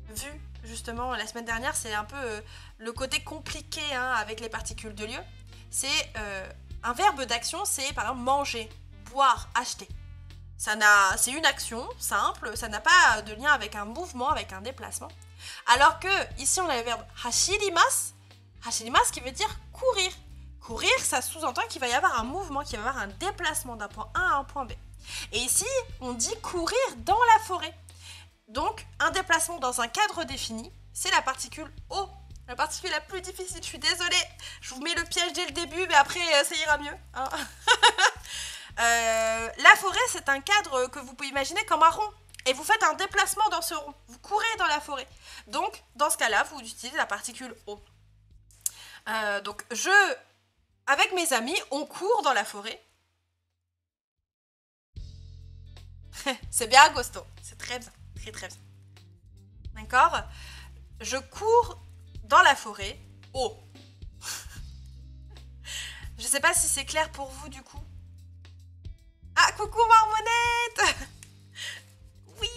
vu justement la semaine dernière, c'est un peu le côté compliqué hein, avec les particules de lieu. C'est un verbe d'action, c'est par exemple manger, boire, acheter. C'est une action simple, ça n'a pas de lien avec un mouvement, avec un déplacement. Alors que ici on a le verbe hashirimasu, hashirimasu qui veut dire courir. Courir, ça sous-entend qu'il va y avoir un mouvement, qu'il va y avoir un déplacement d'un point A à un point B. Et ici, on dit courir dans la forêt. Donc, un déplacement dans un cadre défini, c'est la particule O. La particule la plus difficile, je suis désolée. Je vous mets le piège dès le début, mais après, ça ira mieux. Hein. La forêt, c'est un cadre que vous pouvez imaginer comme un rond. Et vous faites un déplacement dans ce rond. Vous courez dans la forêt. Donc, dans ce cas-là, vous utilisez la particule O. Donc, avec mes amis, on court dans la forêt. C'est bien, Agosto. C'est très bien. Très, très bien. D'accord? Je cours dans la forêt. Oh. Je sais pas si c'est clair pour vous, du coup. Ah, coucou, Marmonnette. Oui.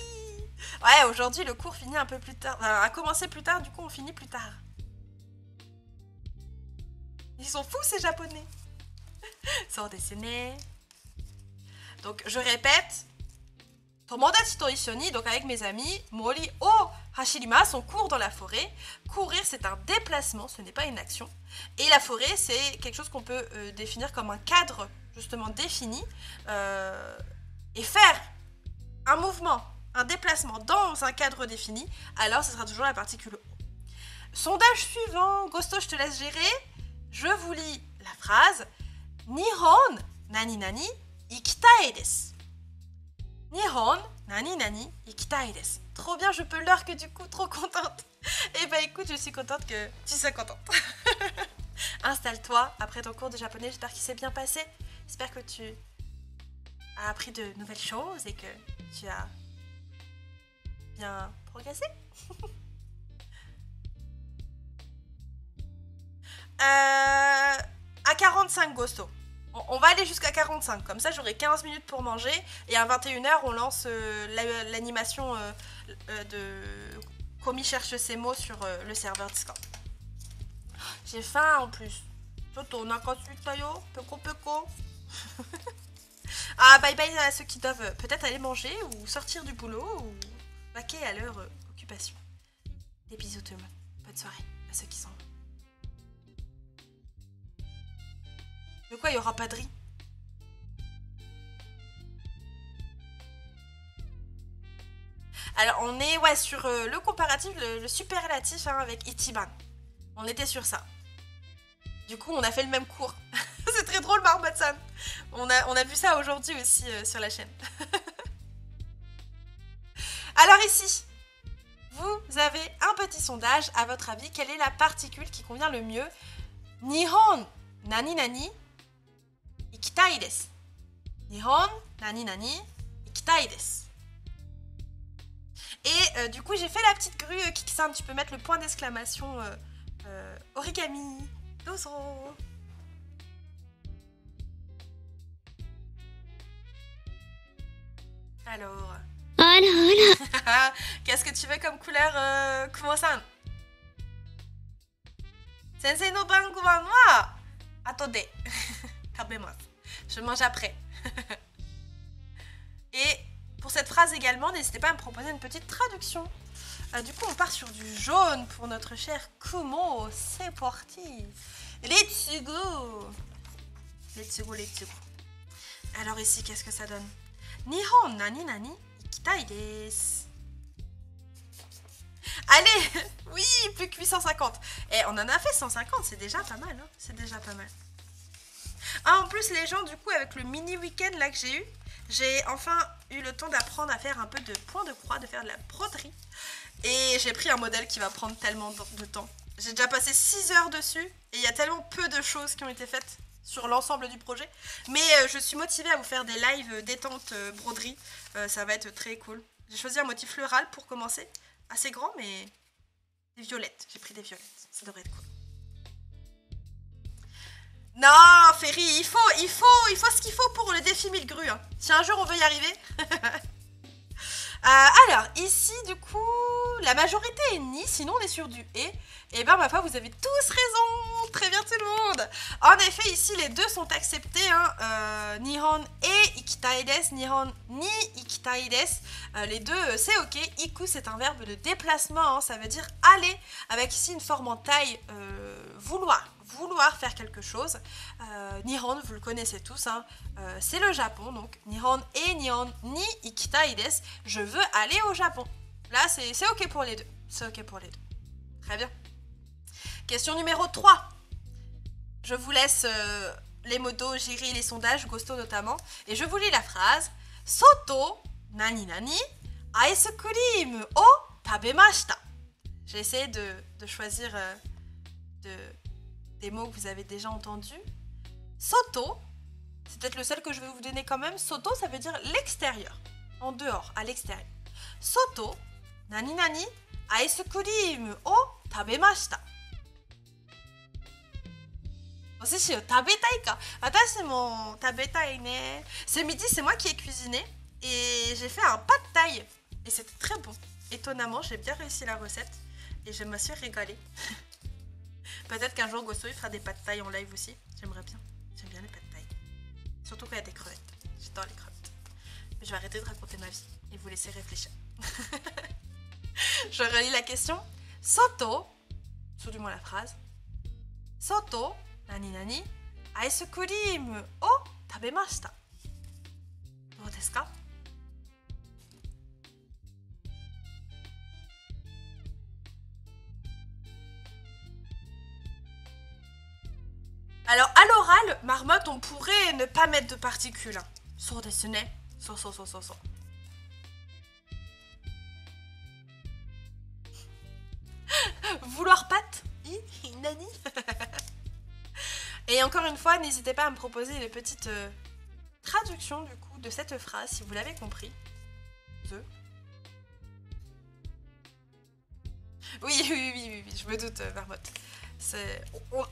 Ouais, aujourd'hui, le cours finit un peu plus tard. Enfin, a commencé plus tard, du coup, on finit plus tard. Ils sont fous, ces Japonais. Sans dessiner. Donc, je répète. Tomodachi to issoni, donc avec mes amis, mori o hashirimasu, on court dans la forêt. Courir, c'est un déplacement, ce n'est pas une action. Et la forêt, c'est quelque chose qu'on peut définir comme un cadre, justement défini. Et faire un mouvement, un déplacement dans un cadre défini, alors ce sera toujours la particule O. Sondage suivant, Gosto, je te laisse gérer. Je vous lis la phrase. Nihon nani nani ikitai desu. Nihon nani nani ikitai desu. Trop bien, je peux l'heure que du coup, trop contente. Eh ben écoute, je suis contente que tu sois contente. Installe-toi après ton cours de japonais, j'espère qu'il s'est bien passé. J'espère que tu as appris de nouvelles choses et que tu as bien progressé. À 45 Gosto. On va aller jusqu'à 45, comme ça j'aurai 15 minutes pour manger et à 21h on lance l'animation de Komi cherche ses mots sur le serveur Discord. J'ai faim en plus. Ah bye bye à ceux qui doivent peut-être aller manger ou sortir du boulot ou vaquer à leur occupation. Des bisous tout le monde. Bonne soirée à ceux qui sont De quoi il n'y aura pas de riz? Alors, on est ouais, sur le comparatif, le superlatif hein, avec Ichiban. On était sur ça. Du coup, on a fait le même cours. C'est très drôle, Marmotsan. On a vu ça aujourd'hui aussi sur la chaîne. Alors ici, vous avez un petit sondage. À votre avis, quelle est la particule qui convient le mieux? Nihon nani nani ikitai desu. Nihon nani nani ikitai desu. Et du coup, j'ai fait la petite grue Kiki-san. Tu peux mettre le point d'exclamation origami. Dozo. Alors. Qu'est-ce que tu veux comme couleur, Kumo-san? Sensei no banguan wa atode tabemasu. Je mange après. Et pour cette phrase également, n'hésitez pas à me proposer une petite traduction. Du coup, on part sur du jaune pour notre cher Kumo. C'est parti. Let's go. Let's go, let's go. Alors ici, qu'est-ce que ça donne? Nihon nani nani ikitai desu. Allez, oui, plus que 850. Et on en a fait 150, c'est déjà pas mal. Hein, c'est déjà pas mal. Ah, en plus, les gens, du coup, avec le mini week-end là que j'ai eu, j'ai enfin eu le temps d'apprendre à faire un peu de point de croix, de faire de la broderie. Et j'ai pris un modèle qui va prendre tellement de temps. J'ai déjà passé 6 heures dessus et il y a tellement peu de choses qui ont été faites sur l'ensemble du projet. Mais je suis motivée à vous faire des lives détente broderie. Ça va être très cool. J'ai choisi un motif floral pour commencer. Assez grand, mais des violettes. J'ai pris des violettes. Ça devrait être cool. Non, Ferry, il faut ce qu'il faut pour le défi 1000 grues. Hein. Si un jour on veut y arriver. Alors, ici, du coup, la majorité est ni, sinon on est sur du et. Et ben, ma foi, vous avez tous raison. Très bien, tout le monde. En effet, ici, les deux sont acceptés. Hein. Nihon et ikitai desu. Nihon ni ikitai desu. Les deux, c'est ok. Iku, c'est un verbe de déplacement. Hein. Ça veut dire aller. Avec ici une forme en taille vouloir faire quelque chose. Nihon, vous le connaissez tous, hein, c'est le Japon, donc Nihon et Nihon ni ikitai desu. Je veux aller au Japon. Là, c'est ok pour les deux. C'est ok pour les deux. Très bien. Question numéro 3. Je vous laisse les motos, Jiri, les sondages, Gosto notamment. Et je vous lis la phrase. Soto nani nani ice cream o tabemashita. J'ai essayé de choisir des mots que vous avez déjà entendus. Soto, c'est peut-être le seul que je vais vous donner quand même. Soto, ça veut dire l'extérieur. En dehors, à l'extérieur. Soto, nani nani, ice cream o tabemashita. Osushi o tabetai ka? Watashi mo tabetai ne. Ce midi, c'est moi qui ai cuisiné et j'ai fait un pad thai. Et c'était très bon. Étonnamment, j'ai bien réussi la recette et je me suis régalée. Peut-être qu'un jour, Gosso, il fera des pâtes de taille en live aussi. J'aimerais bien. J'aime bien les pâtes de taille. Surtout quand il y a des crevettes. J'adore les crevettes. Mais je vais arrêter de raconter ma vie et vous laisser réfléchir. Je relis la question. Soto, ou du moins la phrase. Soto, nani nani, ice cream o tabemashita. Dou desu ka? Alors, à l'oral, Marmotte, on pourrait ne pas mettre de particules. So desu ne. So. Vouloir pâte? Nani? Et encore une fois, n'hésitez pas à me proposer une petite traduction du coup de cette phrase, si vous l'avez compris. Oui, je me doute, Marmotte.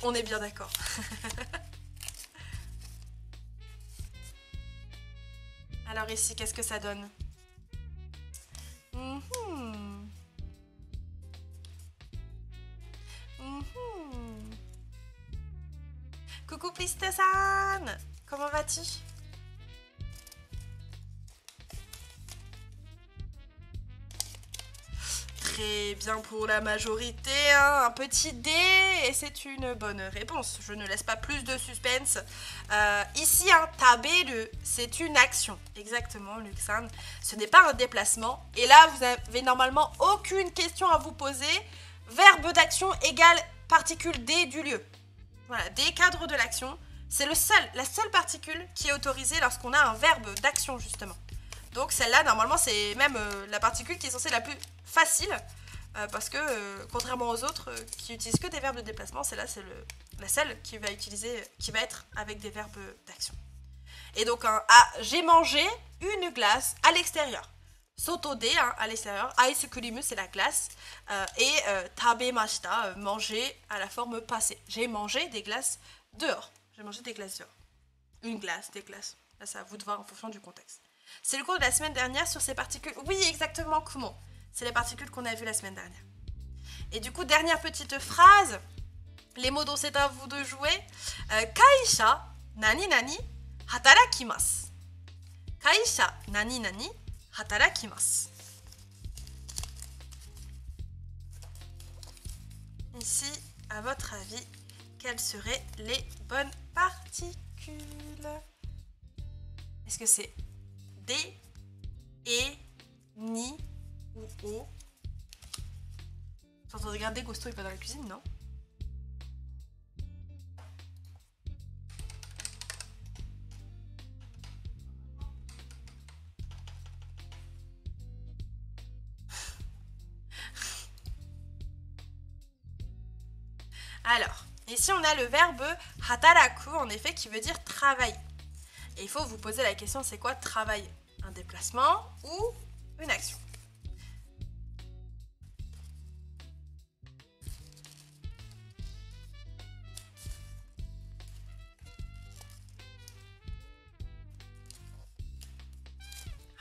On est bien d'accord. Alors ici, qu'est-ce que ça donne? Coucou Pliste-san, comment vas-tu? très bien pour la majorité, hein. Un petit D et c'est une bonne réponse. Je ne laisse pas plus de suspense. Ici, un tabelu, c'est une action. Exactement, Luxane. Ce n'est pas un déplacement. Et là, vous avez normalement aucune question à vous poser. Verbe d'action égale particule D du lieu. Voilà, D, cadre de l'action. C'est la seule particule qui est autorisée lorsqu'on a un verbe d'action, justement. Donc celle-là, normalement, c'est même la particule qui est censée la plus facile, parce que, contrairement aux autres qui utilisent que des verbes de déplacement, celle-là, c'est la seule qui va être avec des verbes d'action. Et donc, un A, j'ai mangé une glace à l'extérieur. Sotode, hein, à l'extérieur. Ice cream, c'est la glace. Et tabemashita, manger à la forme passée. J'ai mangé des glaces dehors. J'ai mangé des glaces dehors. Une glace, des glaces. Là, c'est à vous de voir en fonction du contexte. C'est le cours de la semaine dernière sur ces particules. Oui, exactement, Kumo. C'est les particules qu'on a vues la semaine dernière. Et du coup, dernière petite phrase. Les mots dont c'est à vous de jouer. Kaisha nani nani hatarakimasu. Kaisha nani nani hatarakimasu. Ici, à votre avis, quelles seraient les bonnes particules? Est-ce que c'est D, E, Ni ou O? Je suis en train de regarder Gusto, il est pas dans la cuisine, non? Alors, ici on a le verbe hataraku, en effet, qui veut dire travailler. Et il faut vous poser la question, c'est quoi travailler? Un déplacement ou une action?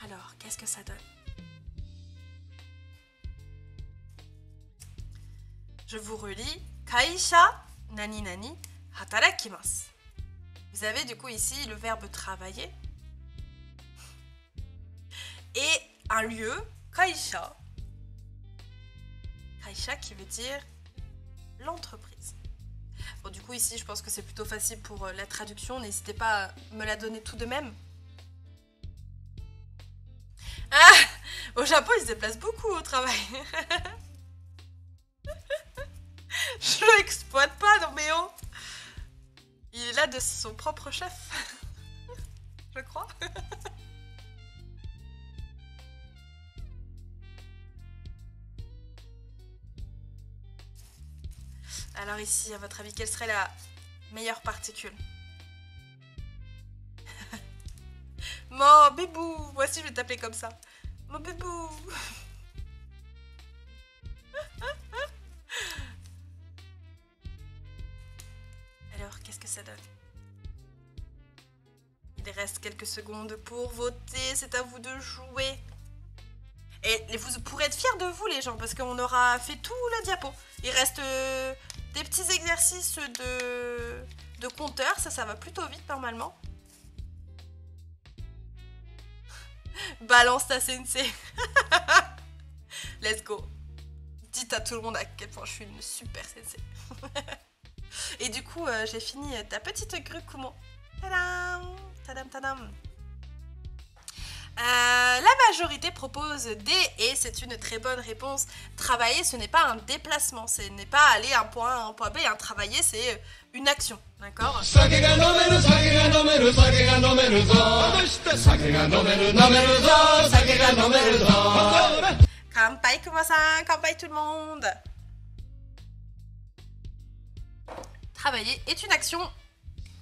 Alors, qu'est-ce que ça donne? Je vous relis. Kaisha nani nani hatarakimasu. Vous avez du coup ici le verbe travailler et un lieu, kaisha. Kaisha qui veut dire l'entreprise. Bon, du coup ici je pense que c'est plutôt facile pour la traduction. N'hésitez pas à me la donner tout de même. Ah, au Japon ils se déplacent beaucoup au travail. Je l'exploite pas, non mais oh. Il est là de son propre chef. Je crois. Alors ici, à votre avis, quelle serait la meilleure particule? Mon bébou. Moi aussi, je vais t'appeler comme ça. Mon bébou. Alors, qu'est-ce que ça donne? Il reste quelques secondes pour voter, c'est à vous de jouer. Et vous pourrez être fiers de vous les gens, parce qu'on aura fait tout la diapo. Il reste des petits exercices de compteur, ça va plutôt vite normalement. Balance ta sensei. Let's go. Dites à tout le monde à quel point je suis une super sensei. Et du coup, j'ai fini ta petite grue Kumo. Tadam, tadam, tadam. La majorité propose D et c'est une très bonne réponse. Travailler, ce n'est pas un déplacement, ce n'est pas aller d'un point A à un point B. Hein. Travailler, c'est une action, d'accord? Kanpai Kuma-san, kanpai tout le monde. Travailler est une action.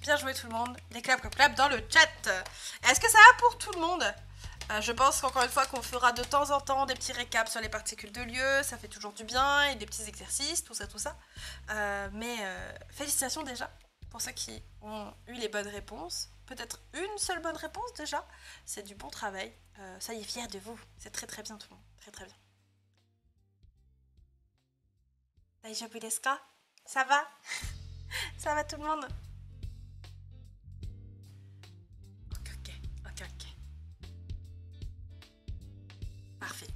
Bien joué tout le monde. Les clap dans le chat. Est-ce que ça va pour tout le monde? Je pense qu'encore une fois qu'on fera de temps en temps des petits récaps sur les particules de lieu. Ça fait toujours du bien et des petits exercices, tout ça, tout ça. Mais félicitations déjà pour ceux qui ont eu les bonnes réponses. Peut-être une seule bonne réponse déjà. C'est du bon travail. Ça y est, fier de vous. C'est très très bien tout le monde. Très très bien. Daijoubu desu ka? Ça va? Ça va tout le monde? Ok. Parfait.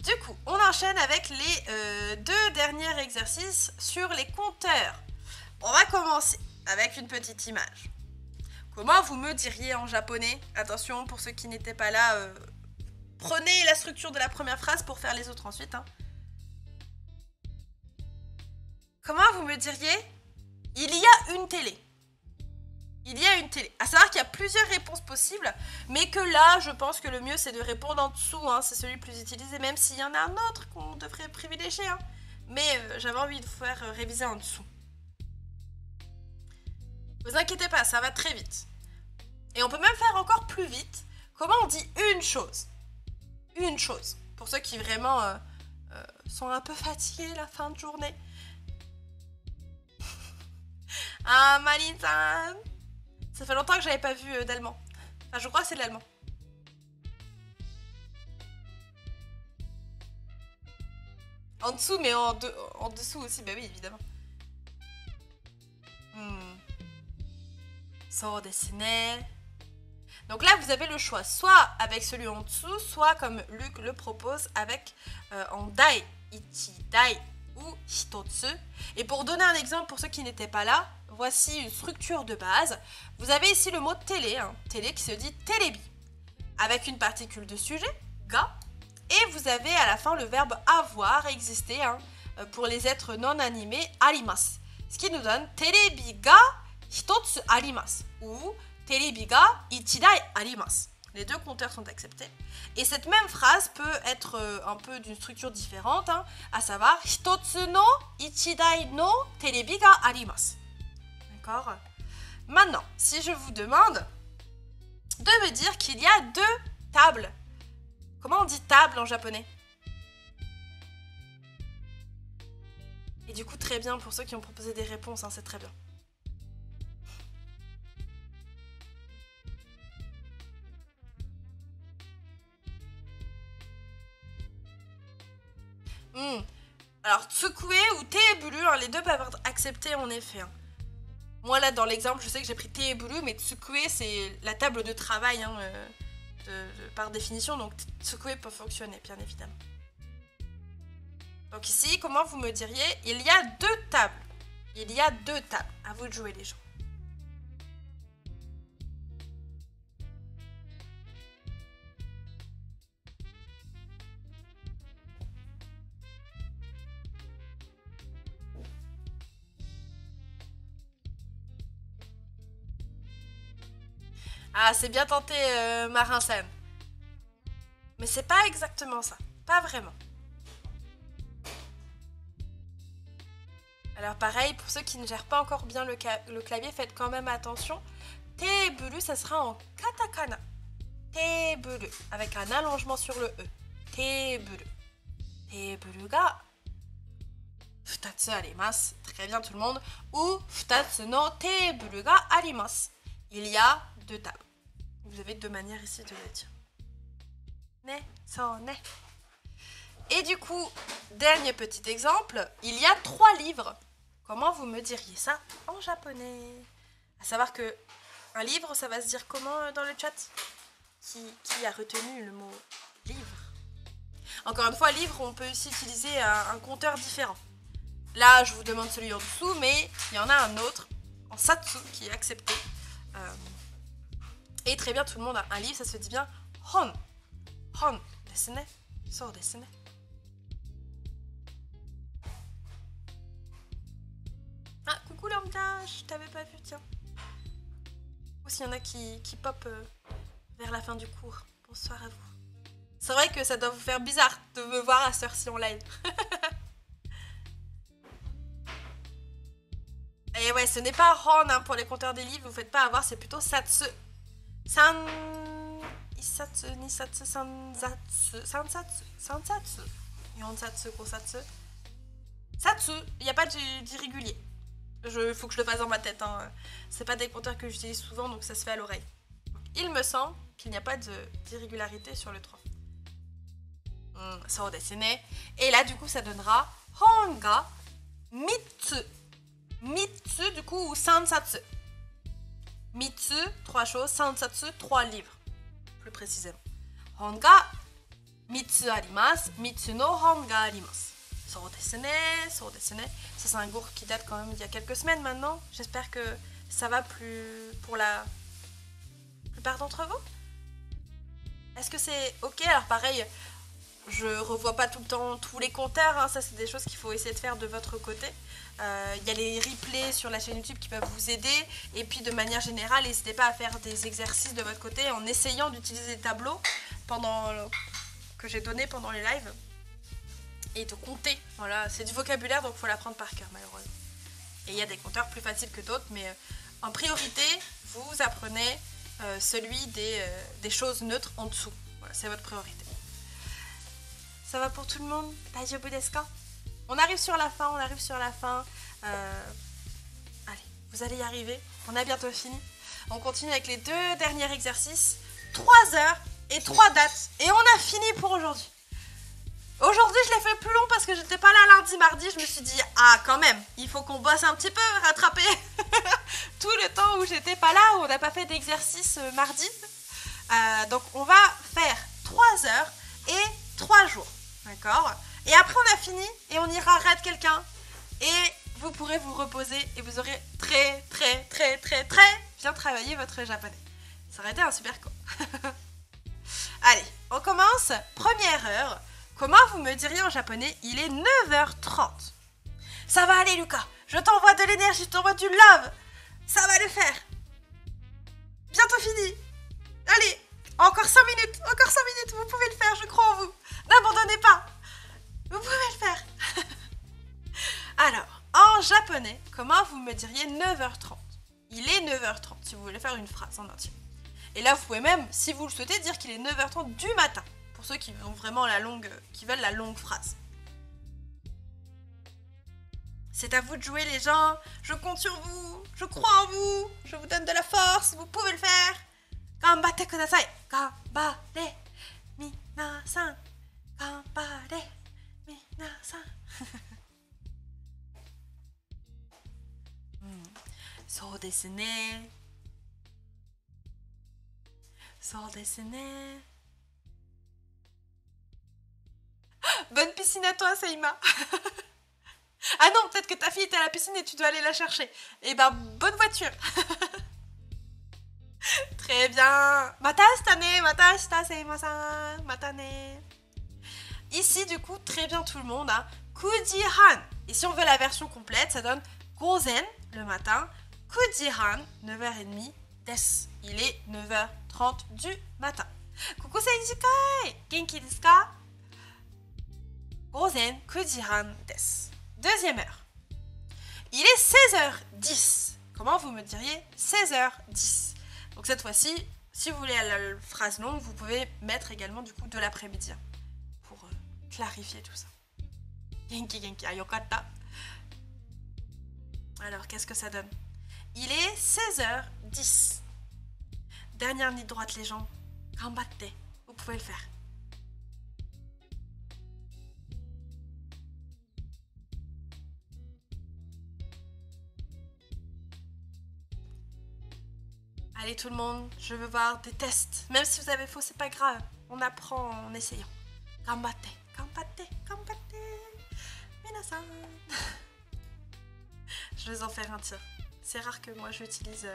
Du coup, on enchaîne avec les deux derniers exercices sur les compteurs. On va commencer avec une petite image. Comment vous me diriez en japonais? Attention, pour ceux qui n'étaient pas là, prenez la structure de la première phrase pour faire les autres ensuite. Hein. Comment vous me diriez? Il y a une télé. Il y a une télé. À savoir qu'il y a plusieurs réponses possibles, mais que là, je pense que le mieux, c'est de répondre en dessous. Hein, c'est celui le plus utilisé, même s'il y en a un autre qu'on devrait privilégier. Hein. Mais j'avais envie de vous faire réviser en dessous. Vous inquiétez pas, ça va très vite. Et on peut même faire encore plus vite. Comment on dit une chose? Une chose. Pour ceux qui vraiment sont un peu fatigués la fin de journée. Ah, Malin-san! Ça fait longtemps que j'avais pas vu d'allemand. Enfin, je crois que c'est de l'allemand. En dessous, mais en dessous aussi, bah oui, évidemment. So desu ne. Donc là, vous avez le choix, soit avec celui en dessous, soit comme Luc le propose, avec en dai, ichi, dai ou hitotsu. Et pour donner un exemple pour ceux qui n'étaient pas là, voici une structure de base. Vous avez ici le mot télé, hein, télé qui se dit télébi, avec une particule de sujet, ga, et vous avez à la fin le verbe avoir, exister, hein, pour les êtres non animés, arimasu. Ce qui nous donne télébi ga hitotsu arimasu, ou télébi ga ichidai arimasu. Les deux compteurs sont acceptés. Et cette même phrase peut être un peu d'une structure différente, hein, à savoir hitotsu no ichidai no télébi ga arimasu. D'accord? Maintenant, si je vous demande de me dire qu'il y a deux tables. Comment on dit table en japonais? Et du coup, très bien pour ceux qui ont proposé des réponses, hein, c'est très bien. Alors, tsukue ou teeburu, hein, les deux peuvent être acceptés en effet. Hein. Moi, là, dans l'exemple, je sais que j'ai pris teeburu, mais tsukue, c'est la table de travail, hein, par définition, donc tsukue peut fonctionner, bien évidemment. Donc ici, comment vous me diriez? Il y a deux tables. Il y a deux tables. À vous de jouer, les gens. Ah, c'est bien tenté, Marin-san. Mais c'est pas exactement ça. Pas vraiment. Alors pareil, pour ceux qui ne gèrent pas encore bien le clavier, faites quand même attention. Teeburu, ça sera en katakana. Teeburu, avec un allongement sur le E. Teeburu. Teeburu ga futatsu arimasu. Très bien tout le monde. Ou futatsu no teeburu ga arimasu. Il y a deux tables. Vous avez deux manières ici de le dire. Ne, so, ne. Et du coup, dernier petit exemple, il y a 3 livres. Comment vous me diriez ça en japonais? À savoir que un livre, ça va se dire comment dans le chat? Qui a retenu le mot livre? Encore une fois, livre, on peut aussi utiliser un compteur différent. Là, je vous demande celui en dessous, mais il y en a un autre, en satsu, qui est accepté. Et très bien, tout le monde a un livre, ça se dit bien hon. Hon desu ne. So desu ne. Ah, coucou Lambda, je t'avais pas vu, tiens. Ou s'il y en a qui pop vers la fin du cours. Bonsoir à vous. C'est vrai que ça doit vous faire bizarre de me voir à cette heure-ci en live. Et ouais, ce n'est pas hon hein, pour les compteurs des livres, vous faites pas avoir, c'est plutôt satsu. San... Isatsu, nisatsu, sansatsu, sansatsu, yonsatsu, kosatsu. Satsu, il n'y a pas d'irrégulier. Faut que je le fasse dans ma tête. Hein. C'est pas des compteurs que j'utilise souvent, donc ça se fait à l'oreille. Il me semble qu'il n'y a pas d'irrégularité sur le 3. So desu ne. Et là, du coup, ça donnera honga mitsu. Mitsu, du coup, ou sansatsu. Mitsu, 3 choses. Sansatsu, 3 livres. Plus précisément. Honga mitsu arimasu, mitsu no hon ga arimasu. So desu ne, so desu ne. Ça c'est un cours qui date quand même il y a quelques semaines maintenant. J'espère que ça va plus pour la plupart d'entre vous. Est-ce que c'est ok? Alors pareil, je revois pas tout le temps tous les compteurs, hein. Ça c'est des choses qu'il faut essayer de faire de votre côté. Il y a les replays sur la chaîne YouTube qui peuvent vous aider. Et puis de manière générale, n'hésitez pas à faire des exercices de votre côté en essayant d'utiliser des tableaux que j'ai donné pendant les lives. Et de compter. Voilà, c'est du vocabulaire donc il faut l'apprendre par cœur malheureusement. Et il y a des compteurs plus faciles que d'autres, mais en priorité, vous apprenez celui des choses neutres en dessous. Voilà, c'est votre priorité. Ça va pour tout le monde? Daijoubu desu ka? On arrive sur la fin, Allez, vous allez y arriver. On a bientôt fini. On continue avec les 2 derniers exercices. 3 heures et 3 dates. Et on a fini pour aujourd'hui. Aujourd'hui, je l'ai fait plus long parce que j'étais pas là lundi, mardi. Je me suis dit, ah, quand même, il faut qu'on bosse un petit peu, rattraper tout le temps où j'étais pas là, où on n'a pas fait d'exercice mardi. Donc, on va faire 3 heures et 3 jours. D'accord? Et après, on a fini et on ira raid quelqu'un. Et vous pourrez vous reposer et vous aurez très bien travaillé votre japonais. Ça aurait été un super coup. Allez, on commence. Première heure. Comment vous me diriez en japonais? Il est 9h30. Ça va aller, Lucas. Je t'envoie de l'énergie, je t'envoie du love. Ça va le faire. Bientôt fini. Allez, encore 5 minutes. Vous pouvez le faire, je crois en vous. N'abandonnez pas. Vous pouvez le faire. Alors, en japonais, comment vous me diriez 9h30? Il est 9h30, si vous voulez faire une phrase en entier. Et là, vous pouvez même, si vous le souhaitez, dire qu'il est 9h30 du matin. Pour ceux qui ont vraiment qui veulent la longue phrase. C'est à vous de jouer, les gens. Je compte sur vous. Je crois en vous. Je vous donne de la force. Vous pouvez le faire. Ganbatte kudasai. Ganbatte. Minasan. Ganbatte. Minasan. So desu ne. So desu ne. Bonne piscine à toi, Seima. Ah non, peut-être que ta fille était à la piscine et tu dois aller la chercher. Eh ben, bonne voiture. Très bien. Mata shita Seima-san. Mata ne. Ici, du coup, très bien tout le monde. Hein. Kujihan. Et si on veut la version complète, ça donne Gozen, le matin. Kujihan, 9h30. Des. Il est 9h30 du matin. Koko senjikai. Genki desu ka? Gozen 9時半 desu. Deuxième heure. Il est 16h10. Comment vous me diriez 16h10? Donc cette fois-ci, si vous voulez la phrase longue, vous pouvez mettre également du coup de l'après-midi pour clarifier tout ça. Genki genki. Ah, yokatta. Alors, qu'est-ce que ça donne? Il est 16h10. Dernière ligne droite, les gens. Ganbatte. Vous pouvez le faire. Allez tout le monde, je veux voir des tests. Même si vous avez faux, c'est pas grave. On apprend en essayant. Ganbatte, ganbatte, ganbatte. Minasan. Je vais en faire un tir. C'est rare que moi j'utilise...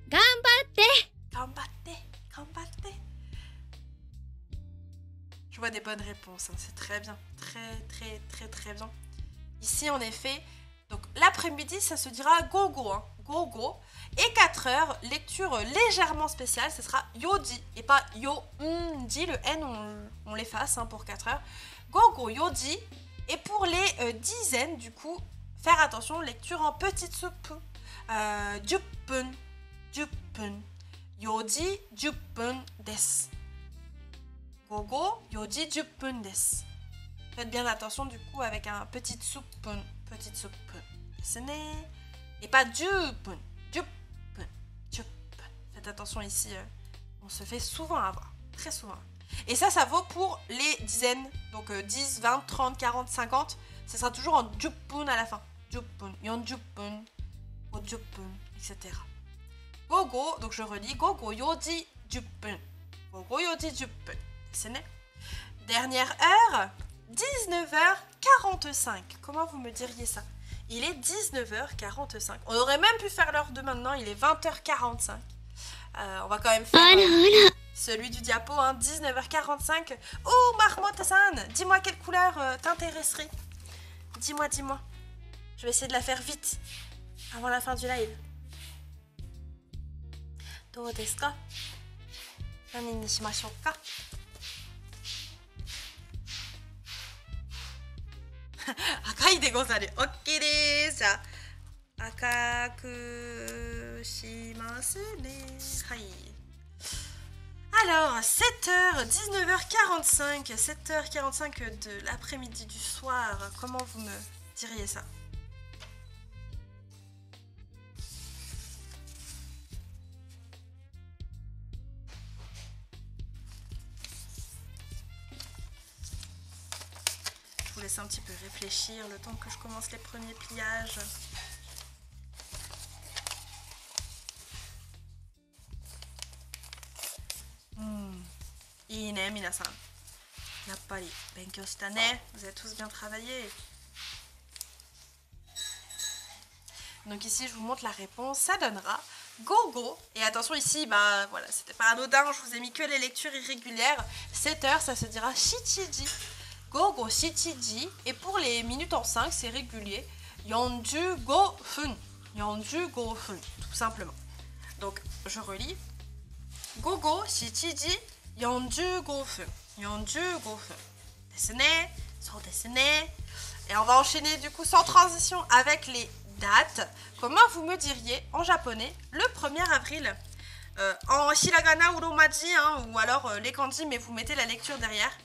Ganbatte. Ganbatte, ganbatte. Je vois des bonnes réponses, hein. C'est très bien. Très bien. Ici en effet, donc l'après-midi ça se dira gogo, hein. Gogo. Et 4 heures, lecture légèrement spéciale, ce sera yodi et pas yo-di. Le N on l'efface hein, pour 4 heures. Gogo yodi. Et pour les dizaines, du coup, faire attention, lecture en petite soupe. Juppun. Yodi juppun desu. Gogo yodi juppun desu. Faites bien attention du coup avec un petite soupe. Ce n'est... Et pas juppun. Faites attention ici, on se fait souvent avoir. Très souvent. Et ça vaut pour les dizaines. Donc 10, 20, 30, 40, 50. Ça sera toujours en juppun à la fin. Juppun, yon juppun, o juppun, etc. Gogo, donc je relis. Gogo yodi juppun. 午後4時10分ですね. Dernière heure, 19h45. Comment vous me diriez ça? Il est 19h45. On aurait même pu faire l'heure de maintenant, il est 20h45. On va quand même faire celui du diapo, hein, 19h45. Oh, Marmotte-san, dis-moi quelle couleur t'intéresserait. Dis-moi. Je vais essayer de la faire vite, avant la fin du live. どうですか? 何にしましょうか? 赤いでござる。OK です。じゃあ赤くしますね。はい。Alors, 7h, 19h45, 7h45 de l'après-midi du soir. Comment vous me diriez ça? Je vous laisse un petit peu réfléchir le temps que je commence les premiers pliages. Ine, minasan. Yappari, benkyou shita ne. Vous avez tous bien travaillé. Donc ici, je vous montre la réponse. Ça donnera Gogo. Et attention ici, bah voilà, c'était pas anodin. Je vous ai mis que les lectures irrégulières. 7 heures, ça se dira Shichiji. Gogo Shichiji. Et pour les minutes en 5, c'est régulier. Yonju go fun. Yonju go fun. Tout simplement. Donc, je relis. Gogo Shichiji. 45分 45分 desu ne. So desu ne. Et on va enchaîner du coup sans transition avec les dates. Comment vous me diriez en japonais le 1er avril? En hiragana ou romaji, hein, ou alors les kanji, mais vous mettez la lecture derrière.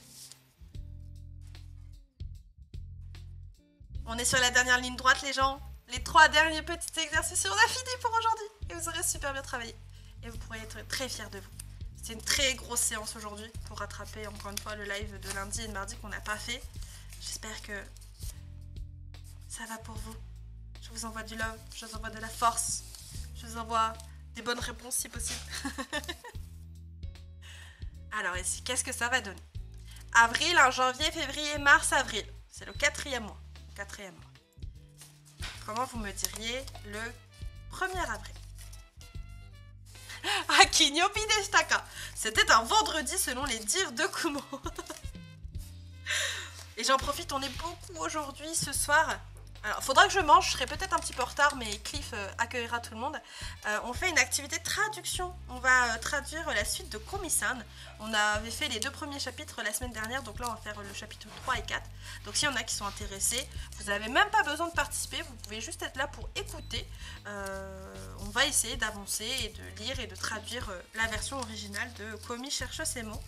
On est sur la dernière ligne droite, les gens. Les 3 derniers petits exercices, on a fini pour aujourd'hui. Et vous aurez super bien travaillé. Et vous pourrez être très fiers de vous. C'est une très grosse séance aujourd'hui pour rattraper encore une fois le live de lundi et de mardi qu'on n'a pas fait. J'espère que ça va pour vous. Je vous envoie du love, je vous envoie de la force, je vous envoie des bonnes réponses si possible. Alors ici, qu'est-ce que ça va donner? Avril, hein, janvier, février, mars, avril. C'est le 4e mois. 4e mois. Comment vous me diriez le 1er avril? Ah, Kinyopi deshitaka. C'était un vendredi selon les dires de Kumo. Et j'en profite, on est beaucoup aujourd'hui, ce soir. Alors, faudra que je mange, je serai peut-être un petit peu en retard, mais Cliff accueillera tout le monde. On fait une activité de traduction. On va traduire la suite de Komi-san. On avait fait les 2 premiers chapitres la semaine dernière, donc là on va faire le chapitre 3 et 4. Donc s'il y en a qui sont intéressés, vous n'avez même pas besoin de participer, vous pouvez juste être là pour écouter. On va essayer d'avancer et de lire et de traduire la version originale de Komi cherche ses mots.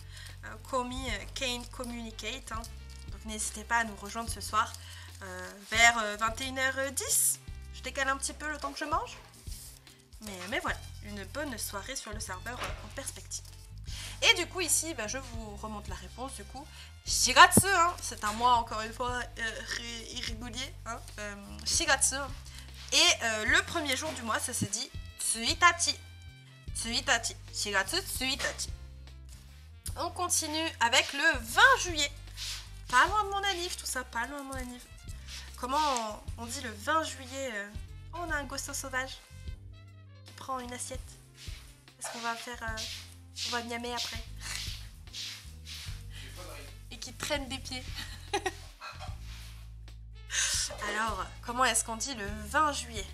Komi can't communicate. Hein. Donc n'hésitez pas à nous rejoindre ce soir. Vers 21h10, je décale un petit peu le temps que je mange. Mais voilà, une bonne soirée sur le serveur en perspective. Et du coup ici, je vous remonte la réponse du coup. Shigatsu, hein, c'est un mois encore une fois irrégulier. Hein, Shigatsu. Et le premier jour du mois, ça se dit Tsuitachi. Tsuitachi. Shigatsu Tsuitachi. On continue avec le 20 juillet. Pas loin de mon anniv, tout ça, pas loin de mon anniv. Comment on dit le 20 juillet on a un gosto sauvage qui prend une assiette. Est-ce qu'on va faire... on va miamer après. Et qui traîne des pieds. Alors, comment est-ce qu'on dit le 20 juillet?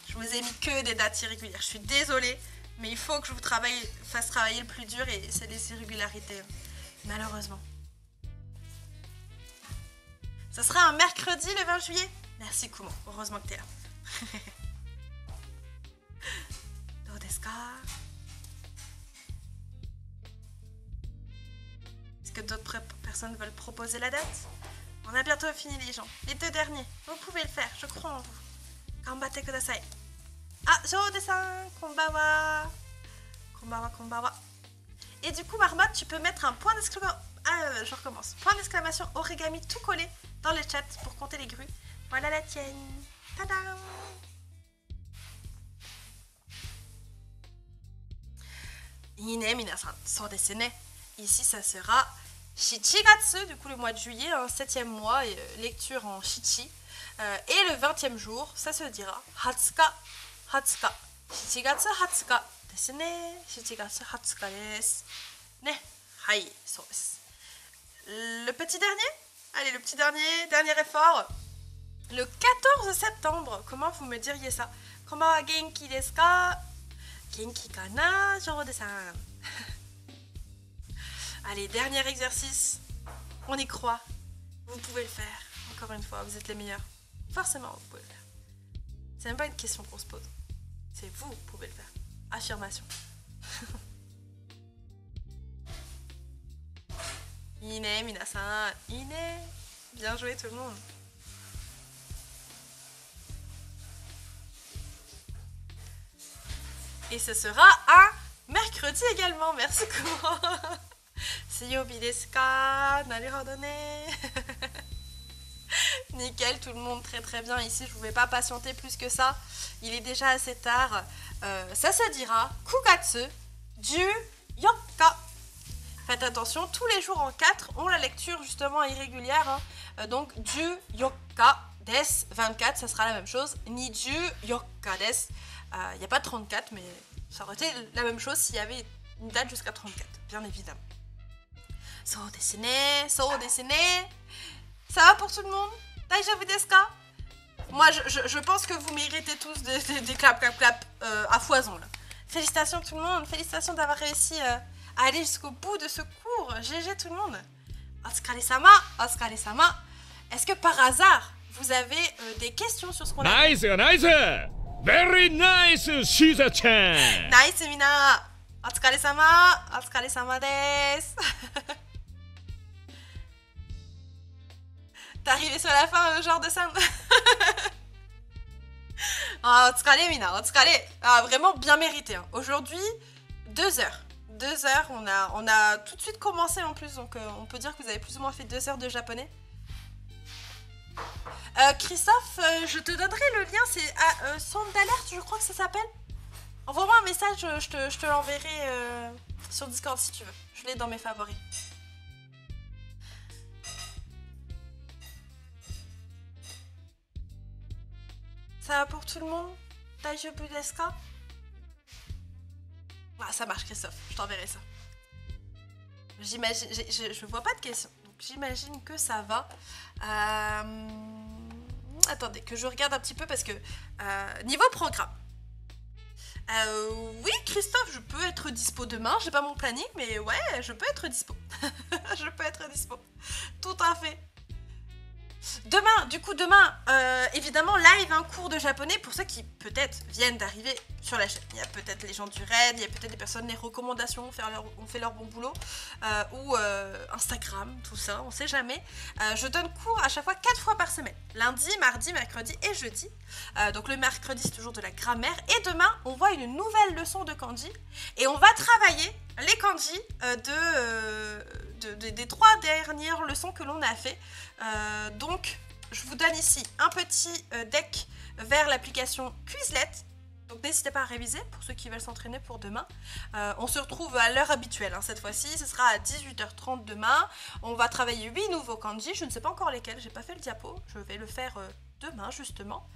Je vous ai mis que des dates irrégulières. Je suis désolée, mais il faut que je vous fasse travailler le plus dur et c'est les irrégularités. Malheureusement. Ce sera un mercredi le 20 juillet. Merci Kumo, heureusement que t'es là. Do desu ka? Est-ce que d'autres personnes veulent proposer la date? On a bientôt fini les gens. Les 2 derniers, vous pouvez le faire, je crois en vous. Ganbatte kudasai. Ah, Jode-san, konbawa. Konbawa, konbawa. Et du coup, Marmotte, tu peux mettre un point d'exclamation... Ah, je recommence. Point d'exclamation origami tout collé dans le chat pour compter les grues. Voilà la tienne. Tadam! Ine minasan, so desu ne. Ici, ça sera Shichigatsu, du coup le mois de juillet, un 7e mois, lecture en Shichi. Et le 20e jour, ça se dira Hatsuka, Hatsuka. Shichigatsu Hatsuka desu ne. Shichigatsu Hatsuka desu. Ne, hai, so desu. Le petit dernier? Allez, le petit dernier effort. Le 14 septembre, comment vous me diriez ça? Konbanwa genki desu ka? Genki kana, Joro-de-san. Allez, dernier exercice. On y croit. Vous pouvez le faire. Encore une fois, vous êtes les meilleurs. Forcément, vous pouvez le faire. C'est même pas une question qu'on se pose. C'est vous pouvez le faire. Affirmation. Ine, minasan. Ine. Bien joué tout le monde. Et ce sera un mercredi également. Merci Courant. Suyobi desu ka? Naruhodo ne. Nickel, tout le monde très très bien. Ici, je ne pouvais pas patienter plus que ça. Il est déjà assez tard. Ça se dira Kugatsu du Yokka. Faites attention, tous les jours en 4 ont la lecture justement irrégulière. Donc, du Yokka des 24, ça sera la même chose. Ni du Yokka des. Il n'y a pas 34, mais ça aurait été la même chose s'il y avait une date jusqu'à 34, bien évidemment. So desu ne, so desu ne. Ça va pour tout le monde? Daijoubu desu ka? Moi, je pense que vous méritez tous des clap à foison, là. Félicitations tout le monde, félicitations d'avoir réussi à aller jusqu'au bout de ce cours. GG tout le monde. Otsukaresama, otsukaresama. Est-ce que par hasard, vous avez des questions sur ce qu'on a Nice, nice! Very nice, Shiza-chan! Nice, mina! Otsukaresama, otsukaresama desu. T'es arrivé sur la fin, genre de ça. Ah, otsukare, mina, otsukare. Ah, vraiment bien mérité. Hein. Aujourd'hui, 2 heures. 2 heures, on a tout de suite commencé en plus, donc on peut dire que vous avez plus ou moins fait 2 heures de japonais. Christophe, je te donnerai le lien, c'est Sonde d'alerte, je crois que ça s'appelle. Envoie-moi un message, je te l'enverrai sur Discord si tu veux. Je l'ai dans mes favoris. Ça va pour tout le monde? Daijoubu desu ka? Ah, ça marche Christophe, je t'enverrai ça. J'imagine, je vois pas de questions, donc j'imagine que ça va. Attendez, que je regarde un petit peu parce que niveau programme. Oui, Christophe, je peux être dispo demain. J'ai pas mon planning, mais ouais, je peux être dispo. Je peux être dispo. Tout à fait. Demain, évidemment, live, un cours de japonais pour ceux qui peut-être viennent d'arriver sur la chaîne. Il y a peut-être les gens du raid, il y a peut-être des personnes, les recommandations, ont fait leur bon boulot, ou Instagram, tout ça, on sait jamais. Je donne cours à chaque fois 4 fois par semaine, lundi, mardi, mercredi et jeudi. Donc le mercredi, c'est toujours de la grammaire. Et demain, on voit une nouvelle leçon de kanji et on va travailler les kanji des 3 dernières leçons que l'on a fait. Donc, je vous donne ici un petit deck vers l'application Quizlet. Donc, n'hésitez pas à réviser pour ceux qui veulent s'entraîner pour demain. On se retrouve à l'heure habituelle. Hein, cette fois-ci, ce sera à 18h30 demain. On va travailler 8 nouveaux kanji. Je ne sais pas encore lesquels. J'ai pas fait le diapo. Je vais le faire demain, justement.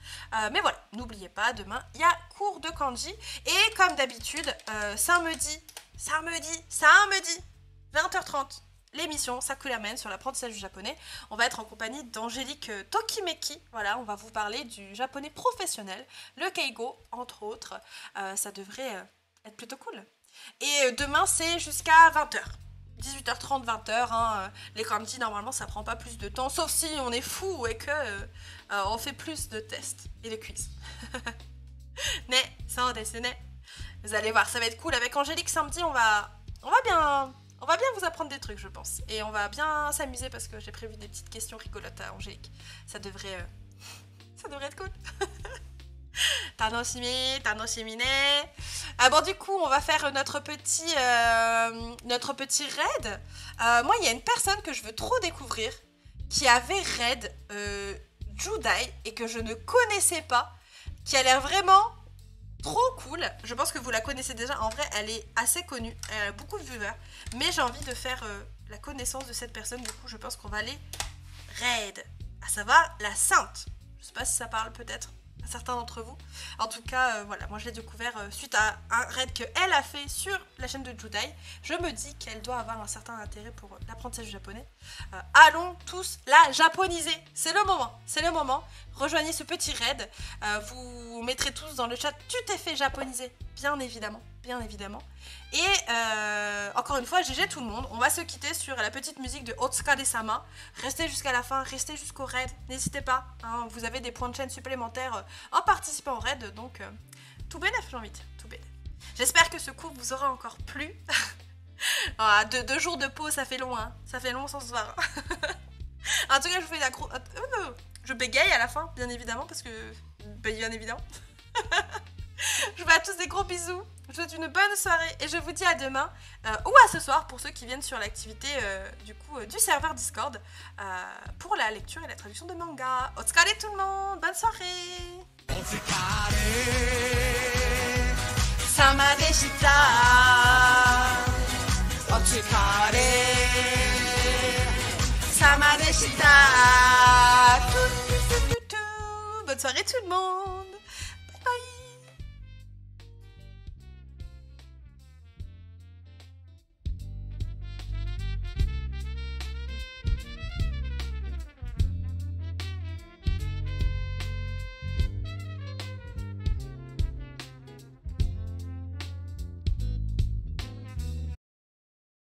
Mais voilà, n'oubliez pas, demain, il y a cours de kanji. Et comme d'habitude, samedi, 20h30. L'émission Sakuramen sur l'apprentissage du japonais. On va être en compagnie d'Angélique Tokimeki. Voilà, on va vous parler du japonais professionnel, le keigo, entre autres. Ça devrait être plutôt cool. Et demain, c'est jusqu'à 20h. 18h30, 20h. Hein. Les kanji, normalement, ça prend pas plus de temps, sauf si on est fou et que on fait plus de tests et de quiz. Mais, ça, vous allez voir, ça va être cool. Avec Angélique, samedi, on va bien vous apprendre des trucs, je pense. Et on va bien s'amuser parce que j'ai prévu des petites questions rigolotes à Angélique. Ça devrait être cool. Tanoshimi ne. Bon, du coup, on va faire notre petit raid. Moi, il y a une personne que je veux trop découvrir qui avait raid Judai et que je ne connaissais pas, qui a l'air vraiment trop cool. Je pense que vous la connaissez déjà. En vrai, elle est assez connue. Elle a beaucoup de viewers. Mais j'ai envie de faire la connaissance de cette personne. Du coup, je pense qu'on va aller raid. À savoir la Sainte. Je sais pas si ça parle peut-être à certains d'entre vous. En tout cas, voilà, moi je l'ai découvert suite à un raid qu'elle a fait sur la chaîne de Judai. Je me dis qu'elle doit avoir un certain intérêt pour l'apprentissage du japonais. Allons tous la japoniser. C'est le moment, c'est le moment. Rejoignez ce petit raid. Vous mettrez tous dans le chat « Tu t'es fait japoniser », bien évidemment, bien évidemment. Et encore une fois, GG tout le monde. On va se quitter sur la petite musique de Otsukare-sama. Restez jusqu'à la fin, restez jusqu'au raid. N'hésitez pas, hein, vous avez des points de chaîne supplémentaires en participant au raid. Donc, tout bénef, j'ai envie de dire, tout bénef. J'espère que ce cours vous aura encore plu. Ah, deux jours de pause, ça fait long, hein. Ça fait long sans se voir. En tout cas, je vous fais la gros... Je bégaye à la fin, bien évidemment, parce que... Bien évidemment. Je vous fais à tous des gros bisous. Je vous souhaite une bonne soirée et je vous dis à demain ou à ce soir pour ceux qui viennent sur l'activité du serveur Discord pour la lecture et la traduction de manga. Otsukare tout le monde, bonne soirée. Otsukare sama deshita. Otsukare sama deshita. Bonne soirée tout le monde.